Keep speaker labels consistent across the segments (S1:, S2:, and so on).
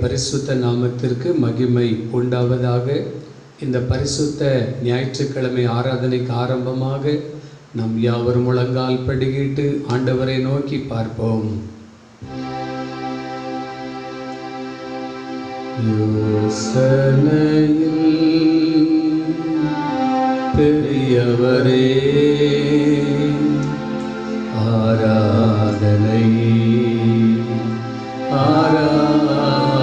S1: பரிசுத்த நாமத்திற்கு மகிமை உண்டாவதாக. இந்த பரிசுத்த ஞாயிற்றுக்கிழமை ஆராதனைக்கு ஆரம்பமாக நம் யாவரும் முழங்கால் படியிட்டு ஆண்டவரை நோக்கி பார்ப்போம். யோசனையில் பெரியவரே, ஆராதனை ஆராதனை,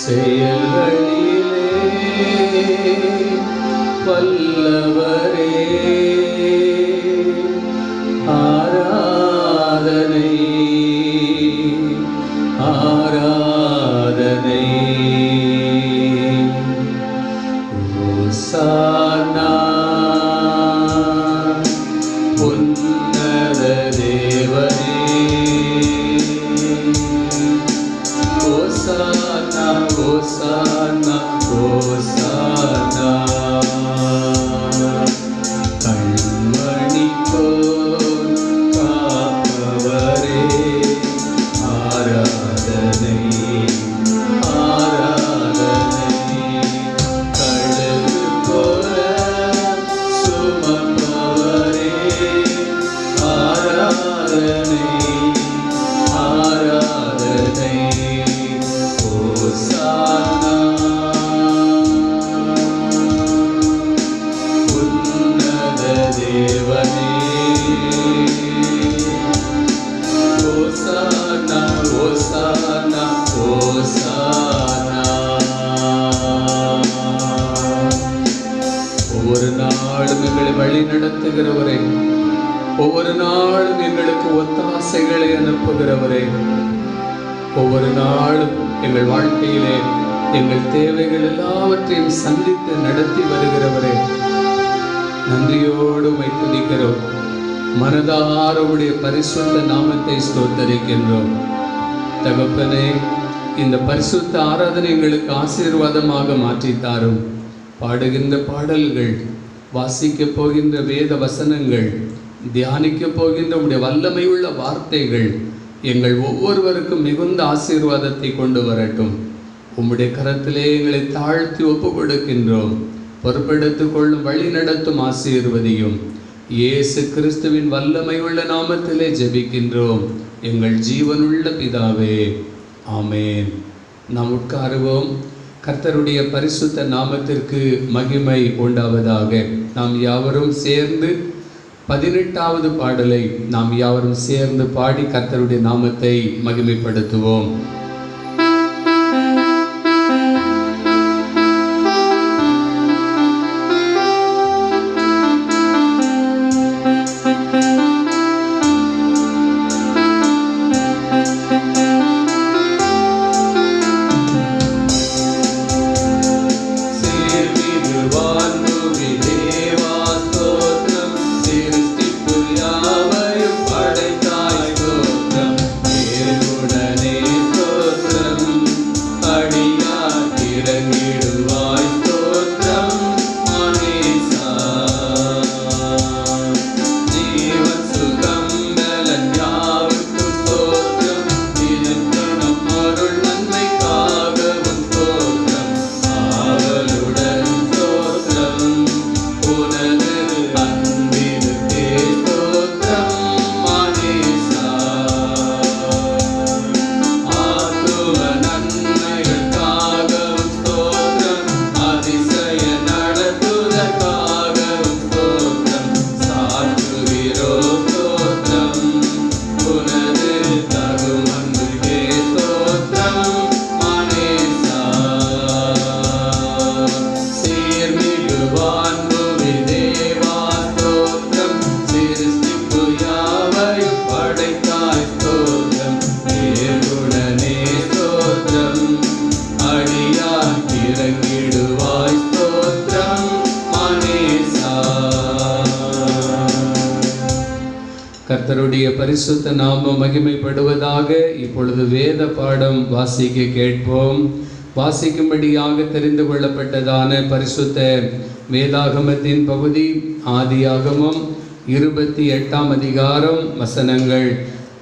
S1: செயல்களிலே வல்லவரே, ஆராதனை ஆராதனை. ஓசானா உன்னத தேவனே, ஓசானா ஓசானா ஓசானா. கண்மணி போல் காப்பவரே, ஆராதனை ஆராதனை. கடல் போல சுமப்பவரே, ஆராதனை ஆராதனை. ஓசானா உன்னத தேவனே, ஓசானா ஓசானா ஓசானா. ஒவ்வொரு நாளும் எங்களை வழி நடத்துகிறவரே, ஒவ்வொரு நாளும் எங்களுக்கு ஒத்தாசைகளை அனுப்புகிறவரே, ஒவ்வொரு நாளும் எங்கள் வாழ்க்கையிலே எங்கள் தேவைகள் எல்லாவற்றையும் சந்தித்து நடத்தி வருகிறவரே, நன்றியோடு உம்மை துதிக்கிறோம். மனதார உம்முடைய பரிசுத்த நாமத்தை ஸ்தோத்தரிக்கின்றோம். தகப்பனே, இந்த பரிசுத்த ஆராதனை எங்களுக்கு ஆசீர்வாதமாக மாற்றித்தாரும். பாடுகின்ற பாடல்கள், வாசிக்க போகின்ற வேத வசனங்கள், தியானிக்க போகின்ற உம்முடைய வல்லமை உள்ள வார்த்தைகள் எங்கள் ஒவ்வொருவருக்கும் மிகுந்த ஆசீர்வாதத்தை கொண்டு வரட்டும். உம்முடைய கரத்திலே எங்களை தாழ்த்தி ஒப்பு கொடுக்கின்றோம். பொறுப்பெடுத்துக் கொள்ளும், வழி நடத்தும், ஆசீர்வதியும். இயேசு கிறிஸ்துவின் வல்லமை உள்ள நாமத்திலே ஜெபிக்கின்றோம் எங்கள் ஜீவனுள்ள பிதாவே, ஆமேன். நாம் உட்காருவோம். கர்த்தருடைய பரிசுத்த நாமத்திற்கு மகிமை உண்டாவதாக. நாம் யாவரும் சேர்ந்து 18வது பாடலை நாம் யாவரும் சேர்ந்து பாடி கர்த்தருடைய நாமத்தை மகிமைப்படுத்துவோம். கர்த்தருடைய பரிசுத்த நாமம் மகிமைப்படுவதாக. இப்பொழுது வேத பாடம் வாசிக்க கேட்போம். வாசிக்கும்படியாக தெரிந்து கொள்ளப்பட்டதான பரிசுத்த வேதாகமத்தின் பகுதி ஆதியாகமம் 28ஆம் அதிகாரம் வசனங்கள்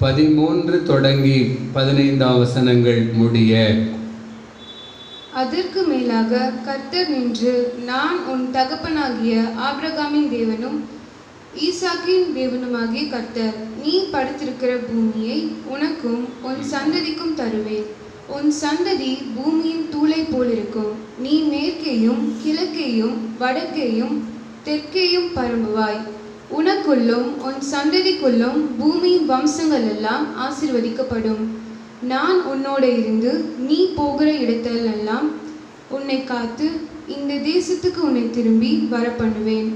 S1: 13 தொடங்கி 15 வசனங்கள் முடிய.
S2: அதற்கு மேலாக கர்த்தர் நின்று, நான் உன் தகப்பனாகிய ஆபிரகாமின் தேவனும் ஈசாக்கின் தேவனுமாகிய கர்த்தர், நீ படுத்திருக்கிற பூமியை உனக்கும் உன் சந்ததிக்கும் தருவேன். உன் சந்ததி பூமியின் தூளை போலிருக்கும். நீ மேற்கேயும் கிழக்கேயும் வடக்கேயும் தெற்கேயும் பரம்புவாய். உனக்குள்ளும் உன் சந்ததிக்குள்ளும் பூமியின் வம்சங்கள் எல்லாம் ஆசீர்வதிக்கப்படும். நான் உன்னோட இருந்து நீ போகிற இடத்திலெல்லாம் உன்னை காத்து இந்த தேசத்துக்கு உன்னை திரும்பி வர பண்ணுவேன்.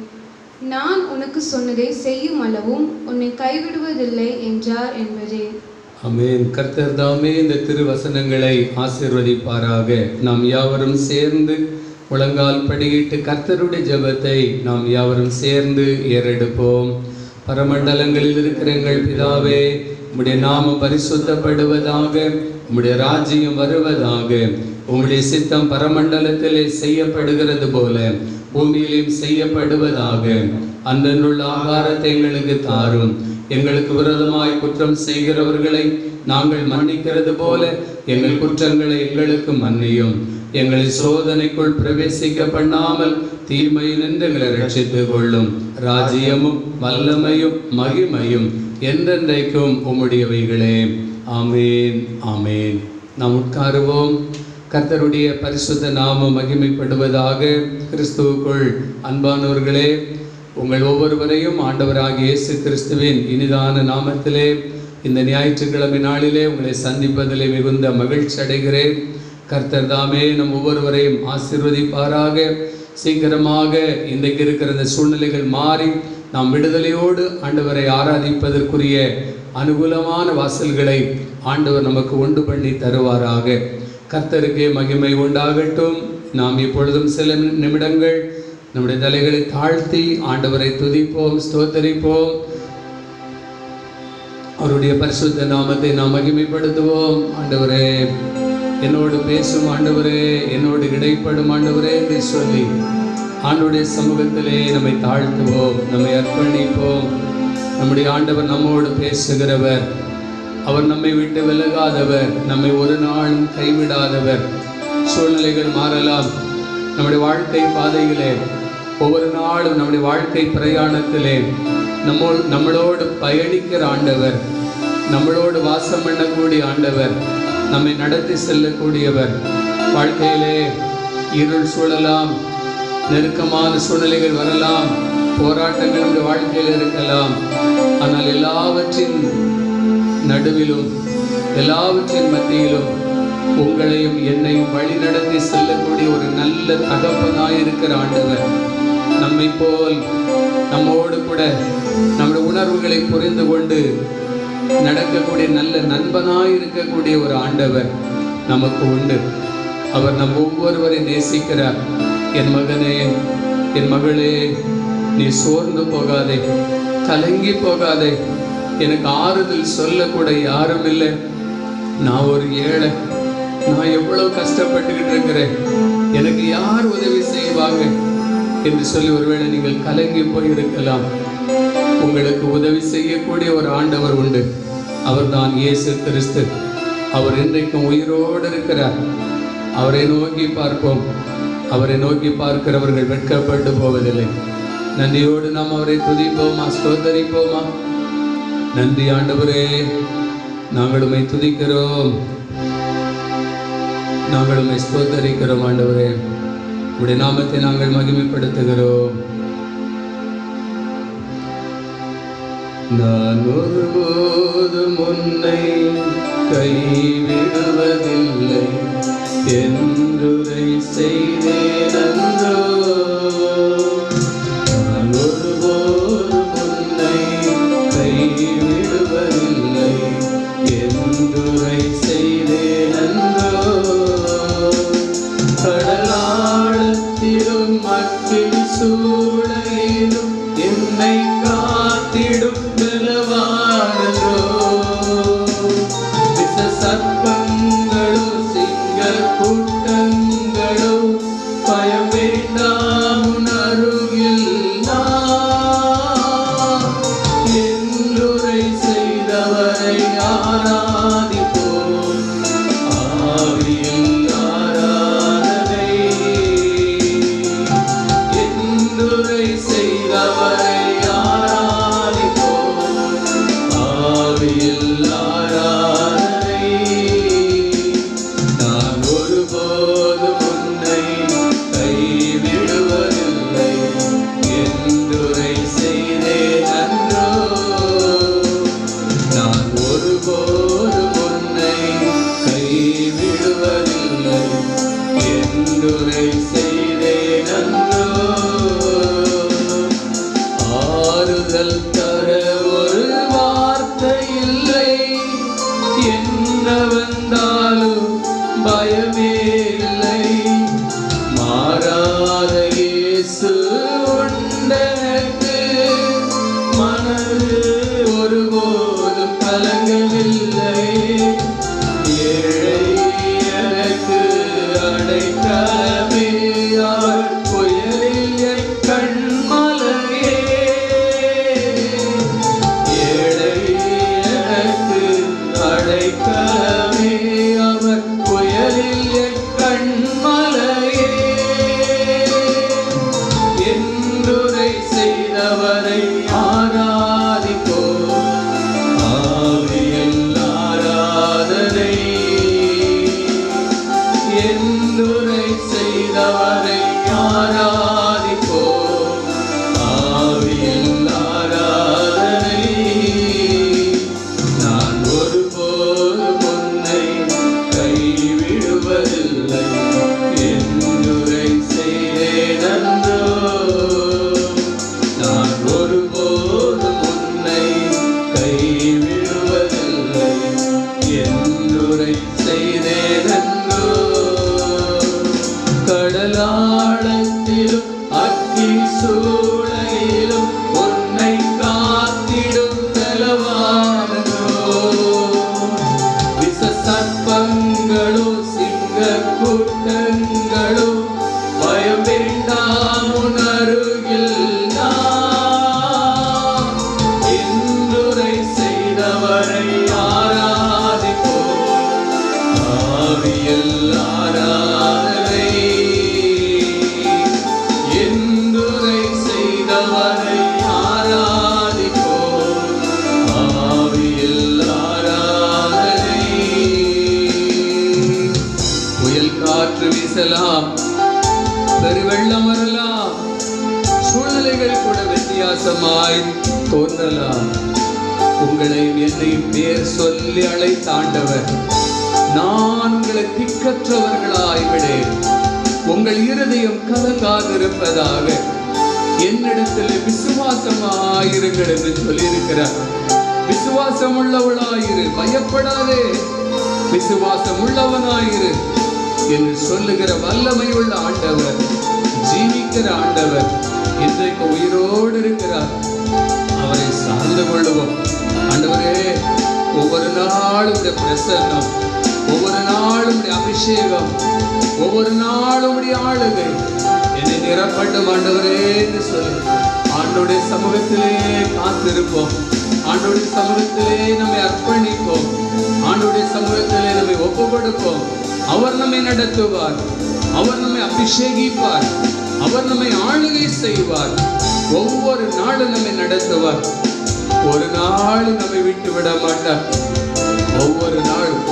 S2: நான் உனக்கு சொன்னதை செய்யும் அளவும் உன்னை கைவிடுவதில்லை என்றார் என்பதே.
S1: ஆமென். கர்த்தர் தாமே இந்த திருவசனங்களை ஆசீர்வதிப்பாராக. நாம் யாவரும் சேர்ந்து முழங்கால் படியிட்டு கர்த்தருடைய ஜெபத்தை நாம் யாவரும் சேர்ந்து ஏறெடுப்போம். பரமண்டலங்களில் இருக்கிற எங்கள் பிதாவே, உம்முடைய நாமம் பரிசுத்தப்படுவதாக, உம்முடைய ராஜ்யம் வருவதாக, உம்முடைய சித்தம் பரமண்டலத்திலே செய்யப்படுகிறது போல பூமியிலும் செய்யப்படுவதாக. அன்றன்றுள்ள ஆகாரத்தை எங்களுக்கு தாரும். எங்களுக்கு விரோதமாய் குற்றம் செய்கிறவர்களை நாங்கள் மன்னிக்கிறது போல எங்கள் குற்றங்களை எங்களுக்கு மன்னியும். எங்களை சோதனைக்குள் பிரவேசிக்க பண்ணாமல் தீமையினின்று எங்களை ரட்சித்துக் கொள்ளும். ராஜ்யமும் வல்லமையும் மகிமையும் என்றென்றைக்கும் உம்முடையவைகளே. ஆமேன், ஆமேன். நாம் உட்காருவோம். கர்த்தருடைய பரிசுத்த நாமம் மகிமைப்படுவதாக. கிறிஸ்துவுக்குள் அன்பானவர்களே, உங்கள் ஒவ்வொருவரையும் ஆண்டவராகிய இயேசு கிறிஸ்துவின் இனிதான நாமத்திலே இந்த ஞாயிற்றுக்கிழமை நாளிலே உங்களை சந்திப்பதிலே மிகுந்த மகிழ்ச்சி அடைகிறேன். கர்த்தர் தாமே நம் ஒவ்வொருவரையும் ஆசீர்வதிப்பாராக. சீக்கிரமாக இன்றைக்கு இருக்கிற இந்த சூழ்நிலைகள் மாறி நாம் விடுதலையோடு ஆண்டவரை ஆராதிப்பதற்குரிய அனுகூலமான வாசல்களை ஆண்டவர் நமக்கு உண்டு பண்ணி தருவாராக. கர்த்தருக்கே மகிமை உண்டாகட்டும். நாம் இப்பொழுதும் சில நிமிடங்கள் நம்முடைய தலைகளை தாழ்த்தி ஆண்டவரை துதிப்போம், ஸ்தோத்தரிப்போம். அவருடைய பரிசுத்த நாமத்தை நாம் மகிமைப்படுத்துவோம். ஆண்டவரே, என்னோடு பேசும் ஆண்டவரே, என்னோடு இடைப்படும் ஆண்டவரே என்று சொல்லி ஆண்டவருடைய சமூகத்திலே நம்மை தாழ்த்துவோம், நம்மை அர்ப்பணிப்போம். நம்முடைய ஆண்டவர் நம்மோடு பேசுகிறவர். அவர் நம்மை விட்டு விலகாதவர், நம்மை ஒரு நாளும் கைவிடாதவர். சூழ்நிலைகள் மாறலாம். நம்முடைய வாழ்க்கை பாதையிலே ஒவ்வொரு நாளும் நம்முடைய வாழ்க்கை பிரயாணத்திலே நம்மளோடு பயணிக்கிற ஆண்டவர், நம்மளோடு வாசம் பண்ணக்கூடிய ஆண்டவர், நம்மை நடத்தி செல்லக்கூடியவர். வாழ்க்கையிலே இருள் சூழலாம், நெருக்கமான சூழ்நிலைகள் வரலாம், போராட்டங்கள் நம்முடைய வாழ்க்கையில் இருக்கலாம். ஆனால் எல்லாவற்றின் நடுவிலும் எல்லாவற்றின் மத்தியிலும் உங்களையும் என்னையும் வழி நடத்தி செல்லக்கூடிய ஒரு நல்ல தகப்பனாயிருக்கிற ஆண்டவர், நம்மை போல் நம்மோடு கூட நம்முடைய உணர்வுகளை புரிந்து கொண்டு நடக்கக்கூடிய நல்ல நண்பனாயிருக்கக்கூடிய ஒரு ஆண்டவர் நமக்கு உண்டு. அவர் நம் ஒவ்வொருவரை நேசிக்கிறார். என் மகனே, என் மகளே, நீ சோர்ந்து போகாதே, கலங்கி போகாதே. எனக்கு ஆறுதல் சொல்லக்கூட யாரும் இல்லை. நான் ஒரு ஏழை, நான் எவ்வளவு கஷ்டப்பட்டுக்கிட்டு இருக்கிறேன், எனக்கு யார் உதவி செய்வாங்க என்று சொல்லி ஒருவேளை நீங்கள் கலங்கி போயிருக்கலாம். உங்களுக்கு உதவி செய்யக்கூடிய ஒரு ஆண்டவர் உண்டு. அவர் தான் இயேசு கிறிஸ்து. அவர் இன்றைக்கும் உயிரோடு இருக்கிறார். அவரை நோக்கி பார்ப்போம். அவரை நோக்கி பார்க்கிறவர்கள் வெட்கப்பட்டு போவதில்லை. நன்றியோடு நாம் அவரை துதிப்போமா, ஸ்தோத்தரிப்போமா. நன்றி ஆண்டவரே, நாங்கள் உம்மை துதிக்கிறோம், நாங்கள் உம்மை ஸ்தோத்தரிக்கிறோம். ஆண்டவரே, உம்முடைய நாமத்தை நாங்கள் மகிமைப்படுத்துகிறோம். நான் ஒருபோதும் உன்னை கைவிடுவதில்லை என்றுரை செய்தேனன்றோ. நான் ஒருபோதும் உன்னை கைவிடுவதில்லை என்றுரை செய்தேனன்றோ. கடலாழத்திலும் அக்கினி சூழலிலும் என்னை காத்திடும் பலவானோ. விச சர்ப்பங்களோ சிங்க கூட்டங்களோ பயம் வேண்டாம் ஆறுதல் தர ஒரு வார்த்தை இல்லை, என்ன வந்தாலும் பயமே இல்லை. மாறாத இயேசு உண்டெனக்கு, மனது ஒருபோதும் கலங்கவில்லை. ஏழை எனக்கு அடைக்கலமே, அவர் புயலில் என் கண்மலையே. ஏழை எனக்கு அடைக்கலமே, அவர் புயலில் என் கண்மலையே. என்றுரை செய்தவரை ஆராதிப்போம், ஆவியில் ஆராதனை. என்றுரை செய்தவரை ஆராதிப்போம், ஆவியில் ஆராதனை. நான் ஒருபோதும் உன்னை கைவிடுவதில்லை, என்றுரை செய்தேனன்றோ. நான் ஒருபோதும் உன்னை கைவிடுவதில்லை, என்றுரை செய்தேனன்றோ. கடலாழத்திலும் அக்கி சூளையிலும் உன்னை காத்திடும் பலவானோ. விச சர்ப்பங்களோ சிங்க கூட்டங்களோ பயம் வேண்டாம் உன் அருகில் நான். என்றுரை செய்தவரை ஆராதிப்போம், ஆவியில் ஆராதனை. என்றுரை செய்தவரை ஆராதிப்போம், ஆவியில் ஆராதனை. புயல் காற்று வீசலாம், பெருவெள்ளம் வரலாம், சூழ்நிலைகள் கூட வித்தியாசமாய் தோன்றலாம். உங்களை என்னையும் பேர் சொல்லி அழைத்தாண்டவர், நான் உங்களை திக்கற்றவர்களாய் விடேன், உங்கள் இருதயம் கலங்காதிருப்பதாக, என்னிடத்தில் விசுவாசமாயிருங்கள் என்று சொல்லியிருக்கிறார். விசுவாசம் உள்ளவளாயிரு, பயப்படாதே, விசுவாசம் உள்ளவனாயிரு என்று சொல்லுகிற வல்லமை உள்ள ஆண்டவர், ஜீவிக்கிற ஆண்டவர் இன்றைக்கு உயிரோடு இருக்கிறார். அவரை சார்ந்து கொள்ளுவோம். ஆண்டவரே, ஒவ்வொரு நாளும் பிரசன்னம், ஒவ்வொரு நாளும் அபிஷேகம், ஒவ்வொரு நாளும் ஆளுகை என்னை நிரப்பட்டும் ஆண்டவரே என்று சொல்லி ஆண்டோடைய சமூகத்திலே காத்திருப்போம். ஆண்டோடைய சமூகத்திலே நம்மை அர்ப்பணிப்போம். ஆண்டோடைய சமூகத்திலே நம்மை ஒப்பு கொடுப்போம். அவர் நம்மை நடத்துவார், அவர் நம்மை அபிஷேகிப்பார், அவர் நம்மை ஆளுகை செய்வார். ஒவ்வொரு நாளும் நம்மை நடத்துவார். ஒரு நாளும் நம்மை விட்டு விட மாட்டார். ஒவ்வொரு நாளும்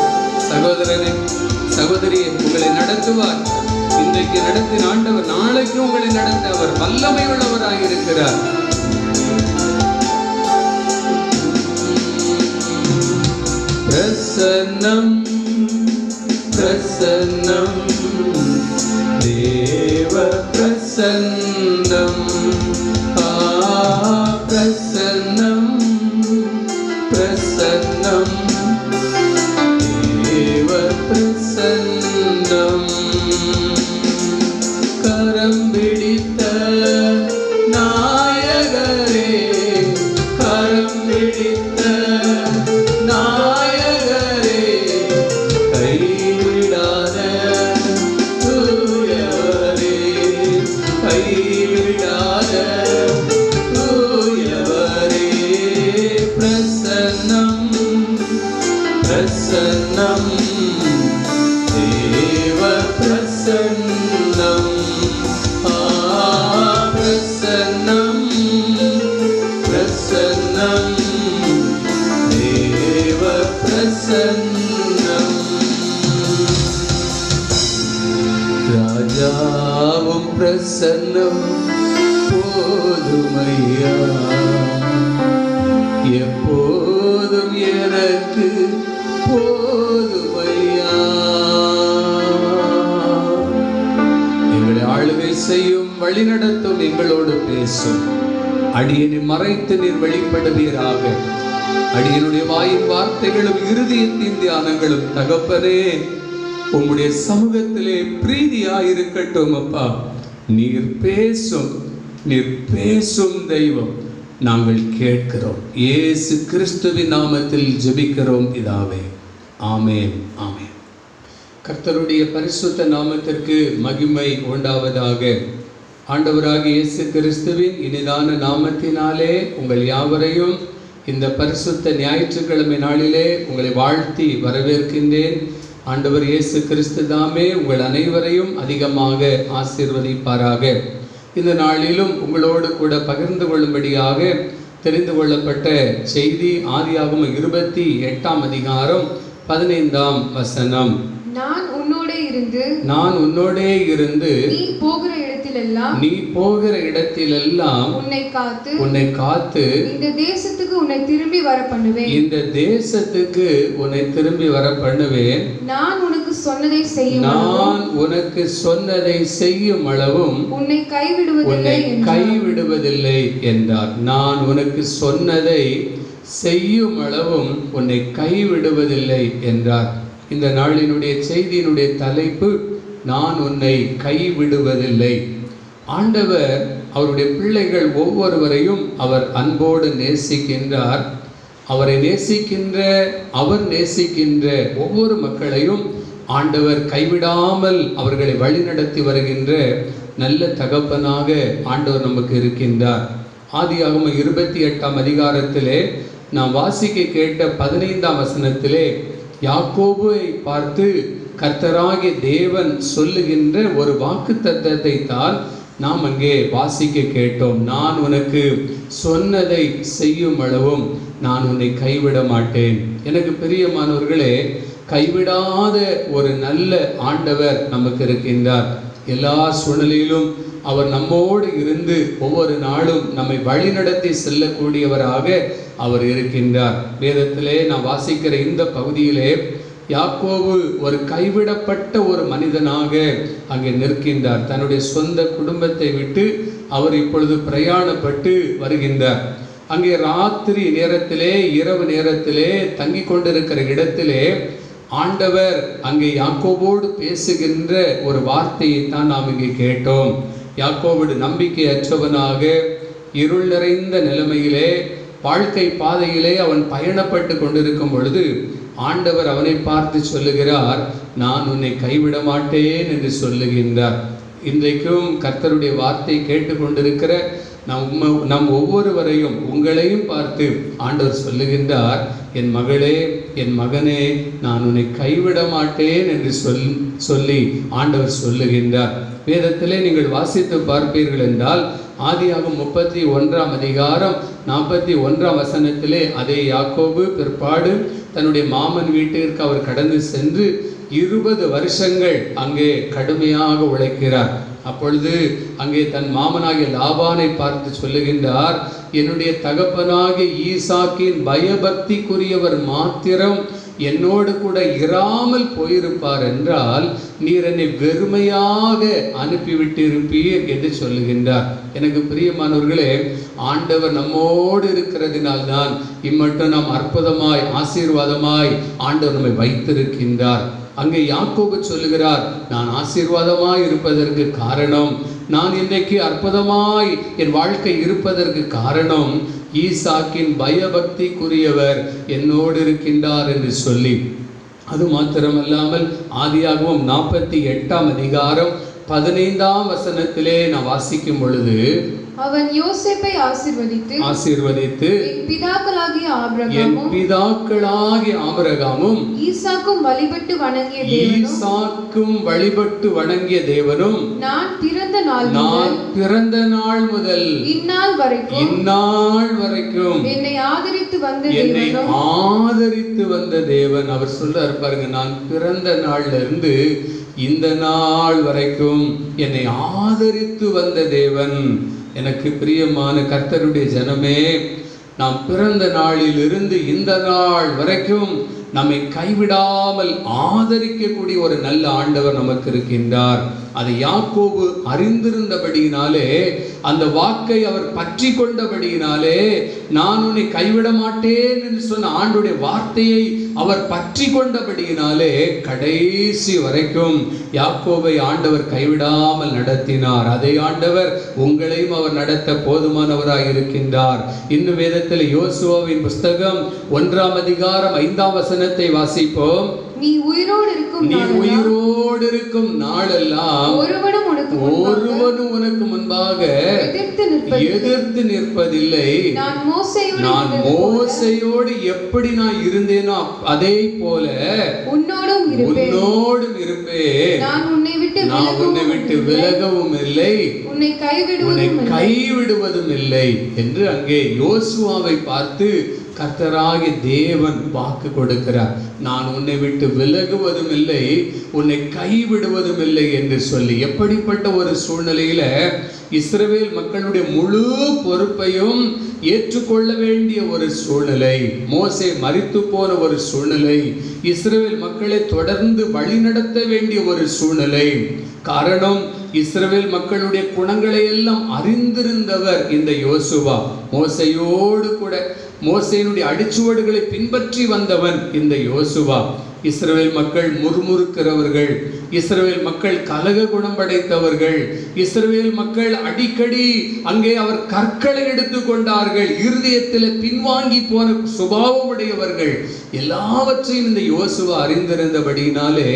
S1: சகோதரனே, சகோதரியை உங்களை நடத்துவார். இன்றைக்கு நடத்தின ஆண்டவர் நாளைக்கு உங்களை நடத்த அவர் வல்லமை உள்ளவராக இருக்கிறார். பிரசன்னம் பிரசன்னம் தேவ பிரசன்னம், பிரசன்னம் பிரசன்னம் தேவ பிரசன்னம். கரம் பிடித்த நாயகரே, கரம் பிடித்த நாயகரே, கைவிடாத தூயவரே, கைவிடாத தூயவரே. பிரசன்னம் பிரசன்னம் தேவ பிரசன்னம், பிரசன்னம் பிரசன்னம் தேவ பிரசன்னம். ராஜாவும் பிரசன்னம் போதுமையா, எப்போதும் எனக்கு போதுமையா. எங்களை ஆளுகை செய்யும், வழிநடத்தும், எங்களோடு பேசும் அடியனை மறைத்து நீர் வெளிப்படுவீராக. அடியனுடைய வாயின் வார்த்தைகளும் இருதயத்தின் தியானங்களும் தகப்பனே உம்முடைய சமூகத்திலே பிரீதியாயிருக்கட்டும். அப்பா, நீர் பேசும் தெய்வம், நாங்கள் கேட்கிறோம். இயேசு கிறிஸ்துவின் நாமத்தில் ஜெபிக்கிறோம் பிதாவே, ஆமென், ஆமென். கர்த்தருடைய பரிசுத்த நாமத்திற்கு மகிமை உண்டாவதாக. ஆண்டவராகிய இயேசு கிறிஸ்துவின் இனிதான நாமத்தினாலே உங்கள் யாவரையும் இந்த பரிசுத்த ஞாயிற்றுக்கிழமை நாளிலே உங்களை வாழ்த்தி வரவேற்கின்றேன். ஆண்டவர் இயேசு கிறிஸ்து தாமே உங்கள் அனைவரையும் அதிகமாக ஆசீர்வதிப்பாராக. இந்த நாளிலும் உங்களோடு கூட பகிர்ந்து கொள்ளும்படியாக தெரிந்து கொள்ளப்பட்ட செய்தி ஆதியாகமம் 28ஆம் அதிகாரம் 15ஆம் வசனம். நான் உன்னோடே இருந்து நீ போகிற இடத்திலெல்லாம் உன்னை காத்து இந்த தேசத்துக்கு உன்னை திரும்பி வர பண்ணுவேன். நான் உனக்கு சொன்னதை செய்யும் அளவும் உன்னை கைவிடுவதில்லை என்றார். நான் உனக்கு சொன்னதை செய்யும் அளவும் உன்னை கைவிடுவதில்லை என்றார். இந்த நாளினுடைய செய்தியினுடைய தலைப்பு, நான் உன்னை கைவிடுவதில்லை. ஆண்டவர் அவருடைய பிள்ளைகள் ஒவ்வொருவரையும் அவர் அன்போடு நேசிக்கின்றார். அவர் நேசிக்கின்ற ஒவ்வொரு மக்களையும் ஆண்டவர் கைவிடாமல் அவர்களை வழிநடத்தி வருகின்ற நல்ல தகப்பனாக ஆண்டவர் நமக்கு இருக்கின்றார். ஆதியாகமம் 28ஆம் அதிகாரத்திலே நாம் வாசிக்க கேட்ட 15ஆம் வசனத்திலே யாக்கோபை பார்த்து கர்த்தராகிய தேவன் சொல்லுகின்ற ஒரு வாக்குத்தத்தத்தை தான் நாம் அங்கே வாசிக்க கேட்டோம். நான் உனக்கு சொன்னதை செய்யும் அளவும் நான் உன்னை கைவிட மாட்டேன். எனக்கு பிரியமானவர்களே, கைவிடாத ஒரு நல்ல ஆண்டவர் நமக்கு இருக்கின்றார். எல்லா சூழ்நிலையிலும் அவர் நம்மோடு இருந்து ஒவ்வொரு நாளும் நம்மை வழிநடத்தி செல்லக்கூடியவராக அவர் இருக்கின்றார். வேதத்திலே நாம் வாசிக்கிற இந்த பகுதியிலே யாக்கோபு ஒரு கைவிடப்பட்ட ஒரு மனிதனாக அங்கே நிற்கின்றார். தன்னுடைய சொந்த குடும்பத்தை விட்டு அவர் இப்பொழுது பிரயாணப்பட்டு வருகின்றார். அங்கே ராத்திரி நேரத்திலே, இரவு நேரத்திலே தங்கி கொண்டிருக்கிற இடத்திலே ஆண்டவர் அங்கே யாக்கோபோடு பேசுகின்ற ஒரு வார்த்தையை தான் நாம் இங்கே கேட்டோம். யாக்கோபு நம்பிக்கையற்றவனாக இருள் நிறைந்த நிலைமையிலே வாழ்க்கை பாதையிலே அவன் பயணப்பட்டு கொண்டிருக்கும் பொழுது ஆண்டவர் அவனை பார்த்து சொல்லுகிறார், நான் உன்னை கைவிட மாட்டேன் என்று சொல்லுகின்றார். இன்றைக்கும் கர்த்தருடைய வார்த்தை கேட்டுக்கொண்டிருக்கிற நம் ஒவ்வொருவரையும், உங்களையும் பார்த்து ஆண்டவர் சொல்லுகின்றார், என் மகளே, என் மகனே, நான் உன்னை கைவிட மாட்டேன் என்று சொல்லி ஆண்டவர் சொல்லுகின்றார். வேதத்திலே நீங்கள் வாசித்து பார்ப்பீர்கள் என்றால் ஆதியாகமம் 31ஆம் அதிகாரம் 41ஆம் வசனத்திலே அதே யாக்கோபு பிற்பாடு தன்னுடைய மாமன் வீட்டிற்கு அவர் கடந்து சென்று 20 வருஷங்கள் அங்கே கடுமையாக உழைக்கிறார். அப்பொழுது அங்கே தன் மாமனாகிய லாபானை பார்த்து சொல்லுகின்றார், என்னுடைய தகப்பனாகிய ஈசாக்கின் பயபக்திக்குரியவர் மாத்திரம் என்னோடு கூட இராமல் போயிருப்பார் என்றால் நீர் என்னை வெறுமையாக அனுப்பிவிட்டிருப்பீர் என்று சொல்லுகின்றார். எனக்கு பிரியமானவர்களே, ஆண்டவர் நம்மோடு இருக்கிறதினால்தான் இம்மட்டும் நாம் அற்புதமாய் ஆசீர்வாதமாய் ஆண்டவர் நம்மை வைத்திருக்கின்றார். அங்கே யாக்கோபு சொல்லுகிறார், நான் ஆசீர்வாதமாய் இருப்பதற்கு காரணம், நான் இன்றைக்கு அற்புதமாய் என் வாழ்க்கை இருப்பதற்கு காரணம் ஈசாக்கின் பயபக்திக்குரியவர் என்னோடு இருக்கின்றார் என்று சொல்லி, அது மாத்திரமல்லாமல் ஆதியாகமம் 48ஆம் அதிகாரம் 15ஆம் வசனத்திலே நான் வாசிக்கும் பொழுது, அவன் யோசேப்பை ஆசீர்வதித்து என் பிதாக்களாகிய ஆபிரகாமும் ஈசாக்கும் வழிபட்டு வணங்கிய தேவனும் நான் பிறந்த நாள் முதல் இந்நாள் வரைக்கும் என்னை ஆதரித்து வந்த தேவன். அவர் சொல்றார் பாருங்க, நான் பிறந்த நாள்ல இருந்து இந்த நாள் வரைக்கும் என்னை ஆதரித்து வந்த தேவன். எனக்கு பிரியமான கர்த்தருடைய ஜனமே, நாம் பிறந்த நாளில் இருந்து இந்த நாள் வரைக்கும் நம்மை கைவிடாமல் ஆதரிக்கக்கூடிய ஒரு நல்ல ஆண்டவர் நமக்கு இருக்கின்றார். அதை யாக்கோபு அறிந்திருந்தபடியினாலே, அந்த வாக்கை அவர் பற்றி கொண்டபடியினாலே, நான் உன்னை கைவிட மாட்டேன் என்று சொன்ன ஆண்டுடைய வார்த்தையை அவர் பற்றி கொண்டபடியினாலே கடைசி வரைக்கும் யாக்கோபை ஆண்டவர் கைவிடாமல் நடத்தினார். அதே ஆண்டவர் உங்களையும் அவர் நடத்த போதுமானவராய் இருக்கின்றார். இன்னும் வேதத்தில் யோசுவாவின் புஸ்தகம் 1ஆம் அதிகாரம் 5ஆம் வசனத்தை வாசிப்போம்.
S2: நீ உயிரோடு இருக்கும் நாளெல்லாம்
S1: ஒருவனும் உனக்கு முன்பாக எதிர்த்து நிற்பதில்லை. நான் மோசையோடு எப்படி நான் இருந்தேனோ அதே போல உன்னோடும் இருப்பேன். நான் உன்னை விட்டு விலகவும் இல்லை, உன்னை கைவிடுவதும் இல்லை என்று அங்கே யோசுவாவை பார்த்து கர்த்தராகிய தேவன் வாக்கு கொடுக்கிறார். நான் உன்னை விட்டு விலகுவதும் இல்லை, உன்னை கைவிடுவதும் இல்லை என்று சொல்லி. எப்படிப்பட்ட ஒரு சூழ்நிலையில இஸ்ரவேல் மக்களுடைய முழு பொறுப்பையும் ஏற்றுக்கொள்ள வேண்டிய ஒரு சூழ்நிலை, மோசே மரித்து போன ஒரு சூழ்நிலை, இஸ்ரவேல் மக்களை தொடர்ந்து வழிநடத்த வேண்டிய ஒரு சூழ்நிலை. காரணம், இஸ்ரவேல் மக்களுடைய குணங்களை எல்லாம் அறிந்திருந்தவர் இந்த யோசுவா. மோசையோடு கூட மோசேயினுடைய அடிச்சுவடுகளை பின்பற்றி வந்தவன் இந்த யோசுவா. இஸ்ரவேல் மக்கள் முறுமுறுக்கிறவர்கள், இஸ்ரவேல் மக்கள் கலக குணம் படைத்தவர்கள், இஸ்ரவேல் மக்கள் அடிக்கடி அங்கே அவர் கற்களை எடுத்துக்கொண்டார்கள், இருதயத்தில் பின்வாங்கி போன சுபாவம் உடையவர்கள். எல்லாவற்றையும் இந்த யோசுவா அறிந்திருந்தபடியினாலே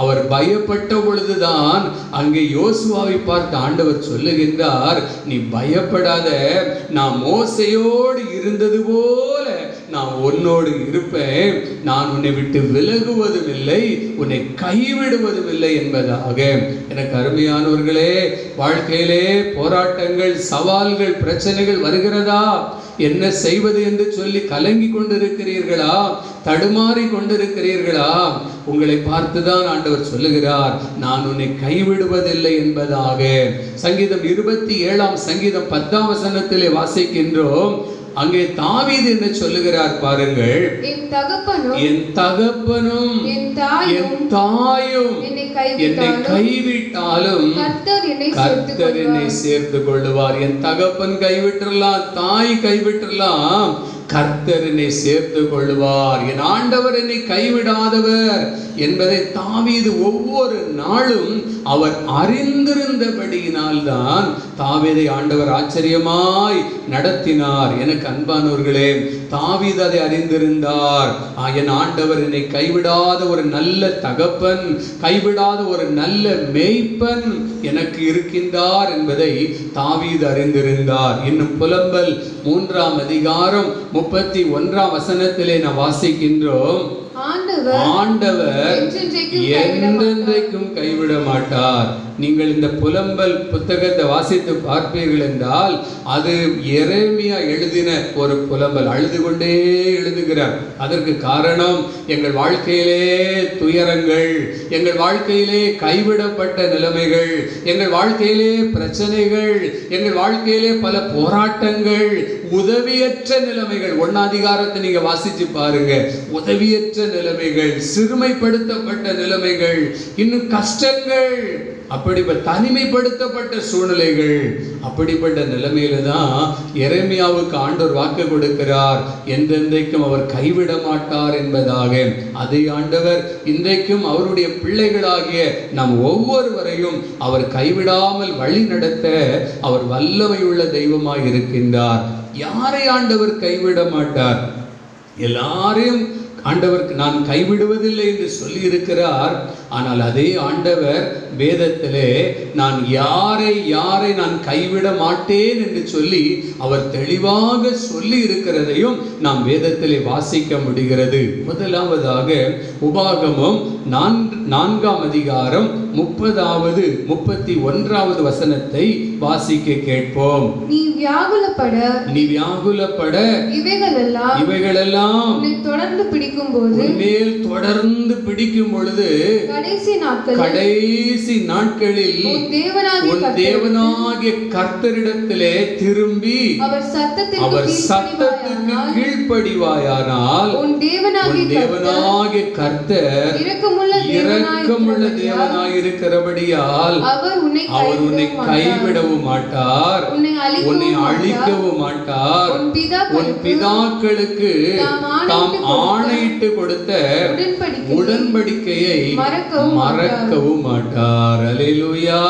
S1: அவர் பயப்பட்ட பொழுதுதான் அங்கே யோசுவாவை பார்த்து ஆண்டவர் சொல்லுகின்றார், நீ பயப்படாத, நான் மோசையோடு இருந்தது போல நான் உன்னோடு இருப்பேன், நான் உன்னை விட்டு விலகுவதும் இல்லை, உன்னை கைவிடுவதும் இல்லை என்பதாக. எனக்கு அருமையானவர்களே, வாழ்க்கையிலே போராட்டங்கள், சவால்கள், பிரச்சனைகள் வருகிறதா? என்ன செய்வது என்று சொல்லி கலங்கி கொண்டிருக்கிறீர்களா? தடுமாறி கொண்டிருக்கிறீர்களா? உங்களை பார்த்துதான் ஆண்டவர் சொல்லுகிறார், நான் உன்னை கைவிடுவதில்லை என்பதாக. சங்கீதம் 27ஆம் சங்கீதம் 10ஆம் வசனத்திலே வாசிக்கின்றோம். அங்கே தாவீது என்ன சொல்லுகிறார் பாருங்கள், என் தகப்பனும் என் தாயும் என்னை கைவிட்டாலும் கர்த்தர் என்னை சேர்த்து கொள்ளுவார். என் தகப்பன் கைவிட்டுறலாம், தாய் கைவிட்டுறலாம், கர்த்தர் என்னை சேர்த்து கொள்ளுவார். என் ஆண்டவர் என்னை கைவிடாதவர் என்பதை தாவீது ஒவ்வொரு நாளும் அவர் அறிந்திருந்தபடியினால் தான் தாவீதை ஆண்டவர் ஆச்சரியமாய் நடத்தினார். எனக்கு அன்பானவர்களே, தாவீது அதை அறிந்திருந்தார். என் ஆண்டவர் என்னை கைவிடாத ஒரு நல்ல தகப்பன், கைவிடாத ஒரு நல்ல மேய்ப்பன் எனக்கு இருக்கின்றார் என்பதை தாவீது அறிந்திருந்தார். இன்னும் புலம்பல் 3ஆம் அதிகாரம் 31ஆம் வசனத்திலே நான் வாசிக்கின்றோம், ஆண்டவர் என்றென்றைக்கும் கைவிட மாட்டார். நீங்கள் இந்த புலம்பல் புத்தகத்தை வாசித்து பார்ப்பீர்கள் என்றால் அது எரேமியா எழுதின ஒரு புலம்பல். அழுது கொண்டே எழுதுகிறார். அதற்கு காரணம், எங்கள் வாழ்க்கையிலே துயரங்கள், எங்கள் வாழ்க்கையிலே கைவிடப்பட்ட நிலைமைகள், எங்கள் வாழ்க்கையிலே பிரச்சனைகள், எங்கள் வாழ்க்கையிலே பல போராட்டங்கள், உதவியற்ற நிலைமைகள். 1ஆம் அதிகாரத்தை நீங்க வாசிச்சு பாருங்க. உதவியற்ற நிலைமைகள், சிறுமைப்படுத்தப்பட்ட நிலைமைகள், இன்னும் கஷ்டங்கள், அப்படிப்பட்ட தனிமைப்படுத்தப்பட்ட சூழ்நிலைகள். அப்படிப்பட்ட நிலைமையில தான் எரேமியாவுக்கு ஆண்டவர் வாக்கு கொடுக்கிறார், என்றென்றைக்கும் அவர் கைவிட மாட்டார் என்பதாக. அதே ஆண்டவர் இன்றைக்கும் அவருடைய பிள்ளைகளாகிய நாம் ஒவ்வொருவரையும் அவர் கைவிடாமல் வழி நடத்த அவர் வல்லமையுள்ள தெய்வமாய் இருக்கின்றார். யாரை ஆண்டவர் கைவிட மாட்டார்? எல்லாரையும் ஆண்டவருக்கு நான் கைவிடுவதில்லை என்று சொல்லி இருக்கிறார். ஆனால் அதே ஆண்டவர் வேதத்திலே நான் யாரை நான் கைவிட மாட்டேன் என்று சொல்லி அவர் தெளிவாக சொல்லி இருக்கிறதையும் நாம் வேதத்திலே வாசிக்க முடிகிறது. முதலாவதாக உபாகமம் 4ஆம் அதிகாரம் 30வது 31வது வசனத்தை வாசிக்க கேட்போம்.
S2: நீ வியாகுலப்பட
S1: இவைகளெல்லாம்
S2: தொடர்ந்து பிடிக்கும் போது,
S1: மேல் தொடர்ந்து பிடிக்கும் பொழுது, கடைசி நாட்களில் உன் தேவனாகிய கர்த்தரிடத்திலே திரும்பி அவர் சத்தத்திற்கு கீழ்ப்படிவாயானால்
S2: உன்
S1: தேவனாகிய கர்த்தர் இரக்கமுள்ள தேவனாய் இருக்கிறபடியால் அவர் உன்னை கைவிடவும் மாட்டார், உன்னை அழிக்கவும் மாட்டார். உன் பிதாக்களுக்கு தாம் ஆணையிட்டு கொடுத்த உடன்படிக்கையை மறக்கவும் மாட்டார். அல்லேலூயா.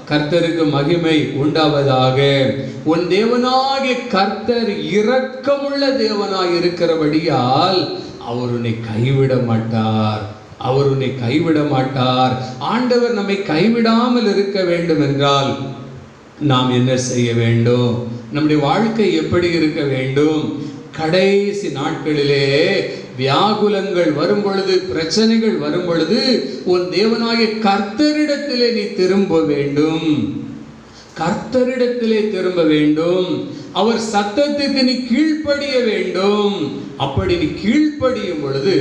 S1: கர்த்தருக்கு மகிமை உண்டாவதாக. உன் தேவனாகிய கர்த்தர் இரக்கமுள்ள தேவனாய் இருக்கிறபடியால் அவர் உன்னை கைவிட மாட்டார், அவர் உன்னை கைவிட மாட்டார். ஆண்டவர் நம்மை கைவிடாமல் இருக்க வேண்டும் என்றால் நாம் என்ன செய்ய வேண்டும்? நம்முடைய வாழ்க்கை எப்படி இருக்க வேண்டும்? கடைசி நாட்களிலே வியாகுலங்கள் வரும் பொழுது, பிரச்சனைகள் வரும் பொழுது உன் தேவனாகிய கர்த்தரிடத்திலே நீ திரும்ப வேண்டும், கர்த்தரிடத்திலே திரும்ப வேண்டும். அவர் சத்தத்துக்கு நீ கீழ்ப்படிய வேண்டும். அப்படி நீ கீழ்ப்படியும் பொழுது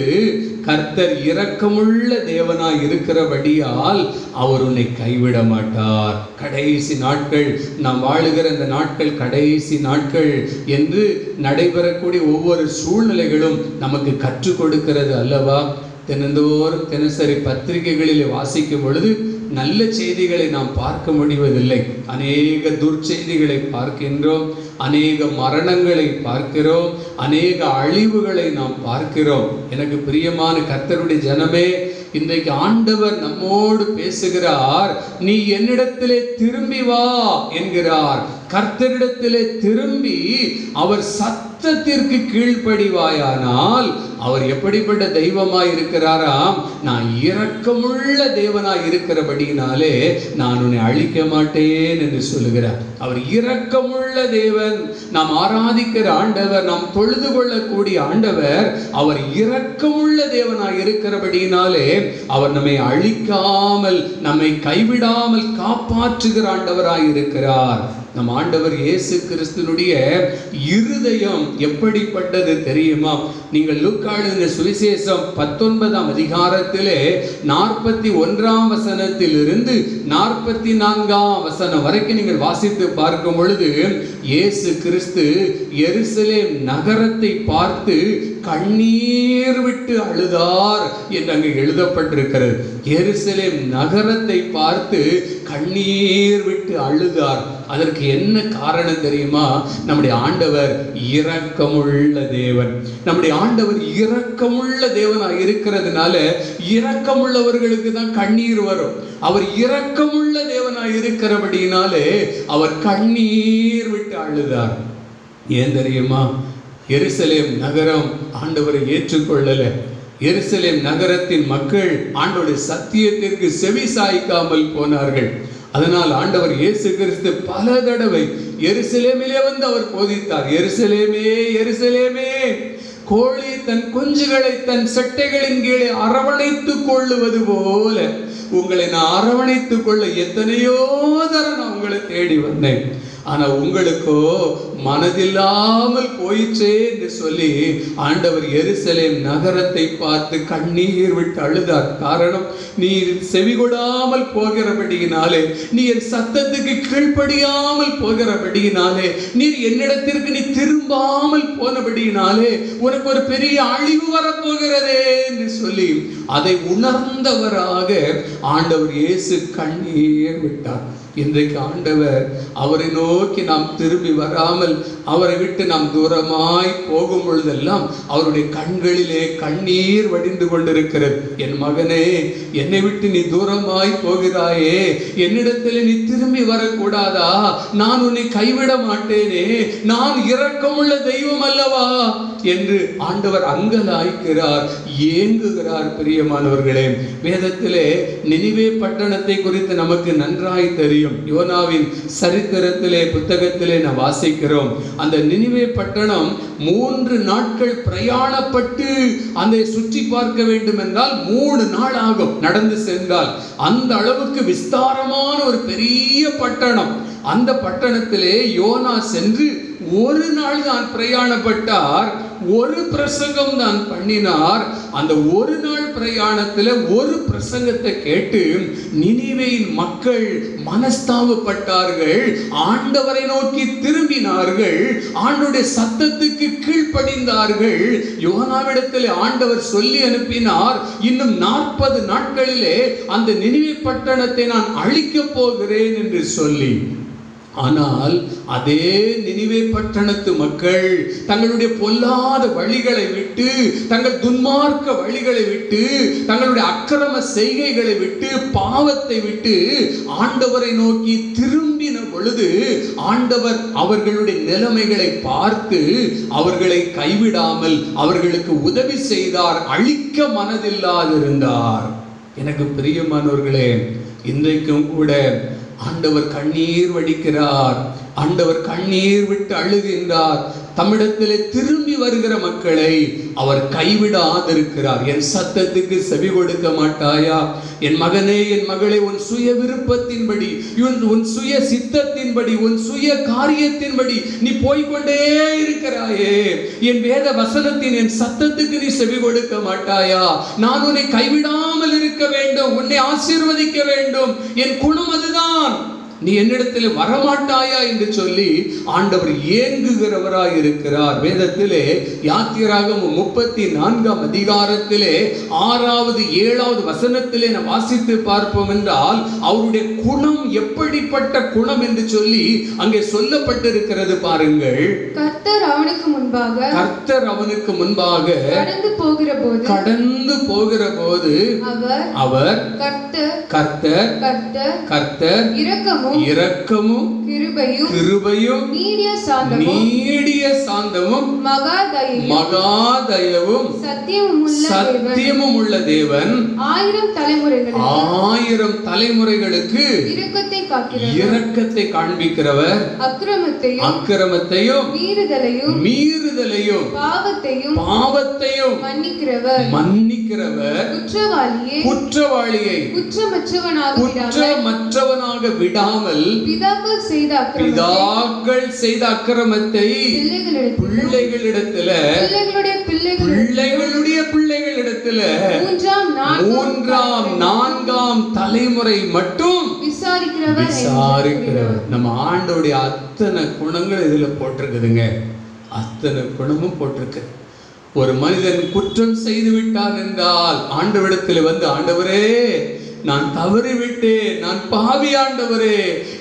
S1: கர்த்தர் இரக்கமுள்ள தேவனாய் இருக்கிறபடியால் அவர் உன்னை கைவிட மாட்டார். கடைசி நாட்கள், நாம் வாழுகிற இந்த நாட்கள் கடைசி நாட்கள் என்று நடைபெறக்கூடிய ஒவ்வொரு சூழ்நிலைகளும் நமக்கு கற்றுக் கொடுக்கிறது அல்லவா? தினந்தோறும் தினசரி பத்திரிகைகளில் வாசிக்கும் பொழுது நல்ல செய்திகளை நாம் பார்க்க முடிவதில்லை. அநேக துர்ச்செய்திகளை பார்க்கின்றோம், அநேக மரணங்களை பார்க்கிறோம், அநேக அழிவுகளை நாம் பார்க்கிறோம். எனக்கு பிரியமான கர்த்தருடைய ஜனமே, இன்றைக்கு ஆண்டவர் நம்மோடு பேசுகிறார். நீ என்னிடத்திலே திரும்பி வா என்கிறார். கர்த்தரிடத்திலே திரும்பி அவர் சத்தத்திற்கு கீழ்ப்படிவாயானால் அவர் எப்படிப்பட்ட தெய்வமாய் இருக்கிறாராம்? நான் இரக்கமுள்ள தேவனாய் இருக்கிறபடியினாலே நான் உன்னை அழிக்க மாட்டேன் என்று சொல்லுகிறார். அவர் இரக்கமுள்ள தேவன். நாம் ஆராதிக்கிற ஆண்டவர், நாம் தொழுது கொள்ளக்கூடிய ஆண்டவர், அவர் இரக்கமுள்ள தேவனாய் இருக்கிறபடியினாலே அவர் நம்மை அழிக்காமல், நம்மை கைவிடாமல் காப்பாற்றுகிற ஆண்டவராய் இருக்கிறார். நம் ஆண்டவர் இயேசு கிறிஸ்துனுடைய இருதயம் எப்படிப்பட்டது தெரியுமா? நீங்கள் லூக்கா எழுதின சுவிசேஷம் 19ஆம் அதிகாரத்திலே 41ஆம் வசனத்திலிருந்து 44ஆம் வசனம் வரைக்கும் நீங்கள் வாசித்து பார்க்கும் பொழுது இயேசு கிறிஸ்து எருசலேம் நகரத்தை பார்த்து கண்ணீர் விட்டு அழுதார் என்று அங்கு எழுதப்பட்டிருக்கிறது. எருசலேம் நகரத்தை பார்த்து கண்ணீர் விட்டு அழுதார். அதற்கு என்ன காரணம் தெரியுமா? நம்முடைய ஆண்டவர் இரக்கமுள்ள தேவன். நம்முடைய ஆண்டவர் இரக்கமுள்ள தேவனாக இருக்கிறதுனால இரக்கமுள்ளவர்களுக்கு தான் கண்ணீர் வரும். அவர் இரக்கமுள்ள தேவனாக இருக்கிறபடினாலே அவர் கண்ணீர் விட்டு அழுதார். ஏன் தெரியுமா? எருசலேம் நகரம் ஆண்டவரை ஏற்றுக்கொள்ளல. எருசலேம் நகரத்தின் மக்கள் ஆண்டவருடைய சத்தியத்திற்கு செவி சாய்க்காமல் போனார்கள். அதனால் ஆண்டவர் இயேசு கிறிஸ்து பல தடவை எருசலேமிலே வந்து அவர் போதித்தார். எருசலேமே, எருசலேமே, கோழி தன் குஞ்சுகளை தன் செட்டைகளின் கீழே அரவணைத்துக் கொள்ளுவது போல உங்களை நான் அரவணைத்துக் கொள்ள எத்தனையோ தரம் நான் உங்களை தேடி வந்தேன். ஆனா உங்களுக்கோ மனதில்லாமல் போயிற்றே என்று சொல்லி ஆண்டவர் எருசலேம் நகரத்தை பார்த்து கண்ணீர் விட்டு அழுதார். காரணம், நீ செவிகொடாமல் போகிறபடியினாலே, நீ என் சத்தத்துக்கு கீழ்ப்படியாமல் போகிறபடியினாலே, நீர் என்னிடத்திற்கு நீ திரும்பாமல் போனபடியினாலே உனக்கு ஒரு பெரிய அழிவு வரப்போகிறதே என்று சொல்லி அதை உணர்ந்தவராக ஆண்டவர் இயேசு கண்ணீர் விட்டார். இன்றைக்கு ஆண்டவர் அவரை நோக்கி நாம் திரும்பி வராமல் அவரை விட்டு நாம் தூரமாய் போகும் பொழுதெல்லாம் அவருடைய கண்களிலே கண்ணீர் வடிந்து கொண்டிருக்கிறது. என் மகனே, என்னை விட்டு நீ தூரமாய் போகிறாயே, என்னிடத்தில் நீ திரும்பி வரக்கூடாதா? நான் உன்னை கைவிட மாட்டேனே, நான் இரக்கமுள்ள தெய்வம் அல்லவா என்று ஆண்டவர் அங்கலாய்க்கிறார், ஏங்குகிறார். பிரியமானவர்களே, வேதத்திலே நினிவே பட்டணத்தை குறித்து நமக்கு நன்றாய் தெரியும். யோனாவின் சரித்திரத்திலே புத்தகத்திலே நாம் வாசிக்கிறோம். அந்த நினிவே பட்டணம் 3 நாட்கள் பிரயாணப்பட்டு அதை சுற்றி பார்க்க வேண்டும் என்றால் 3 நாள் ஆகும் நடந்து சென்றால். அந்த அளவுக்கு விஸ்தாரமான ஒரு பெரிய பட்டணம். அந்த பட்டணத்திலே யோனா சென்று ஒரு நாள் தான் பிரயாணப்பட்டார், ஒரு பிரசங்கம் தான் பண்ணினார். அந்த ஒரு நாள் பிரயாணத்தில் ஒரு பிரசங்கத்தை கேட்டு நினிவேயின் மக்கள் மனஸ்தாபப்பட்டார்கள், ஆண்டவரை நோக்கி திரும்பினார்கள், ஆண்டவருடைய சத்தத்துக்கு கீழ்ப்படிந்தார்கள். யோனாவிடத்தில் ஆண்டவர் சொல்லி அனுப்பினார், இன்னும் 40 நாட்களிலே அந்த நினிவே பட்டணத்தை நான் அழிக்கப் போகிறேன் என்று சொல்லி. ஆனால் அதே நினிவே பட்டணத்து மக்கள் தங்களுடைய பொல்லாத வழிகளை விட்டு, தங்கள் துன்மார்க்க வழிகளை விட்டு, தங்களுடைய அக்கிரம செய்கைகளை விட்டு, பாவத்தை விட்டு ஆண்டவரை நோக்கி திரும்பின பொழுது ஆண்டவர் அவர்களுடைய நிலைமைகளை பார்த்து அவர்களை கைவிடாமல் அவர்களுக்கு உதவி செய்தார், அழிக்க மனதில்லாதிருந்தார். எனக்கு பிரியமானவர்களே, இன்றைக்கும் கூட ஆண்டவர் கண்ணீர் வடிக்கிறார், ஆண்டவர் கண்ணீர் விட்டு அழுகின்றார். தம்மிடத்திலே திரும்பி வருகிற மக்களை அவர் கைவிடாதிருக்கிறார். என் சத்தத்துக்கு செவி கொடுக்க மாட்டாயா? என் மகனே, என் மகளே, உன் சுய விருப்பத்தின்படி, உன் சுய சித்தத்தின்படி, உன் சுய காரியத்தின்படி நீ போய்கொண்டே இருக்கிறாயே. என் வேத வசனத்தின் என் சத்தத்துக்கு நீ செவி கொடுக்க மாட்டாயா? நான் உன்னை கைவிடாமல் இருக்க வேண்டும், உன்னை ஆசீர்வதிக்க வேண்டும், என் குணம் அதுதான், நீ என்னிடத்தில் வரமாட்டாயா என்று சொல்லி ஆண்டவர் ஏங்குகிறவராய் இருக்கிறார். வேதத்திலே யாத்திராகமம் 34ஆம் அதிகாரத்திலே 6வது 7வது வசனத்திலே நாம் வாசித்து பார்ப்போம் என்றால் அவருடைய குணம் எப்படிப்பட்ட குணம் என்று சொல்லி அங்கே சொல்லப்பட்டிருக்கிறது பாருங்கள்.
S2: கர்த்தர் அவனுக்கு முன்பாக கடந்து போகிற போது அவர் கர்த்தர் இரக்கமும் கிருபையும் நீடிய சாந்தமும் மகாதயவும் சத்தியமும் உள்ள தேவன், 1000 தலைமுறைகளுக்கு இரக்கத்தை காண்பிக்கிறவர், அக்கிரமத்தையும் மீறுதலையும் பாவத்தையும் மன்னிக்கிறவர், குற்றவாளியை குற்றமற்றவனாக விடாமல் பிதாக்கள் செய்த அக்கிரமத்தை பிள்ளைகளுடைய பிள்ளைகளிடத்தில் 3ஆம் 4ஆம் தலைமுறை மட்டும் விசாரிக்கிறவர். நம்ம ஆண்டவருடைய அத்தனை குணங்கள் இதுல போட்டிருக்குதுங்க, அத்தனை குணமும் போட்டிருக்கு. ஒரு மனிதன் குற்றம் செய்து விட்டான் என்றால் ஆண்டவரிடத்தில் வந்து, ஆண்டவரே நான் தவறிவிட்டேன், நான் பாவி ஆண்டவரே,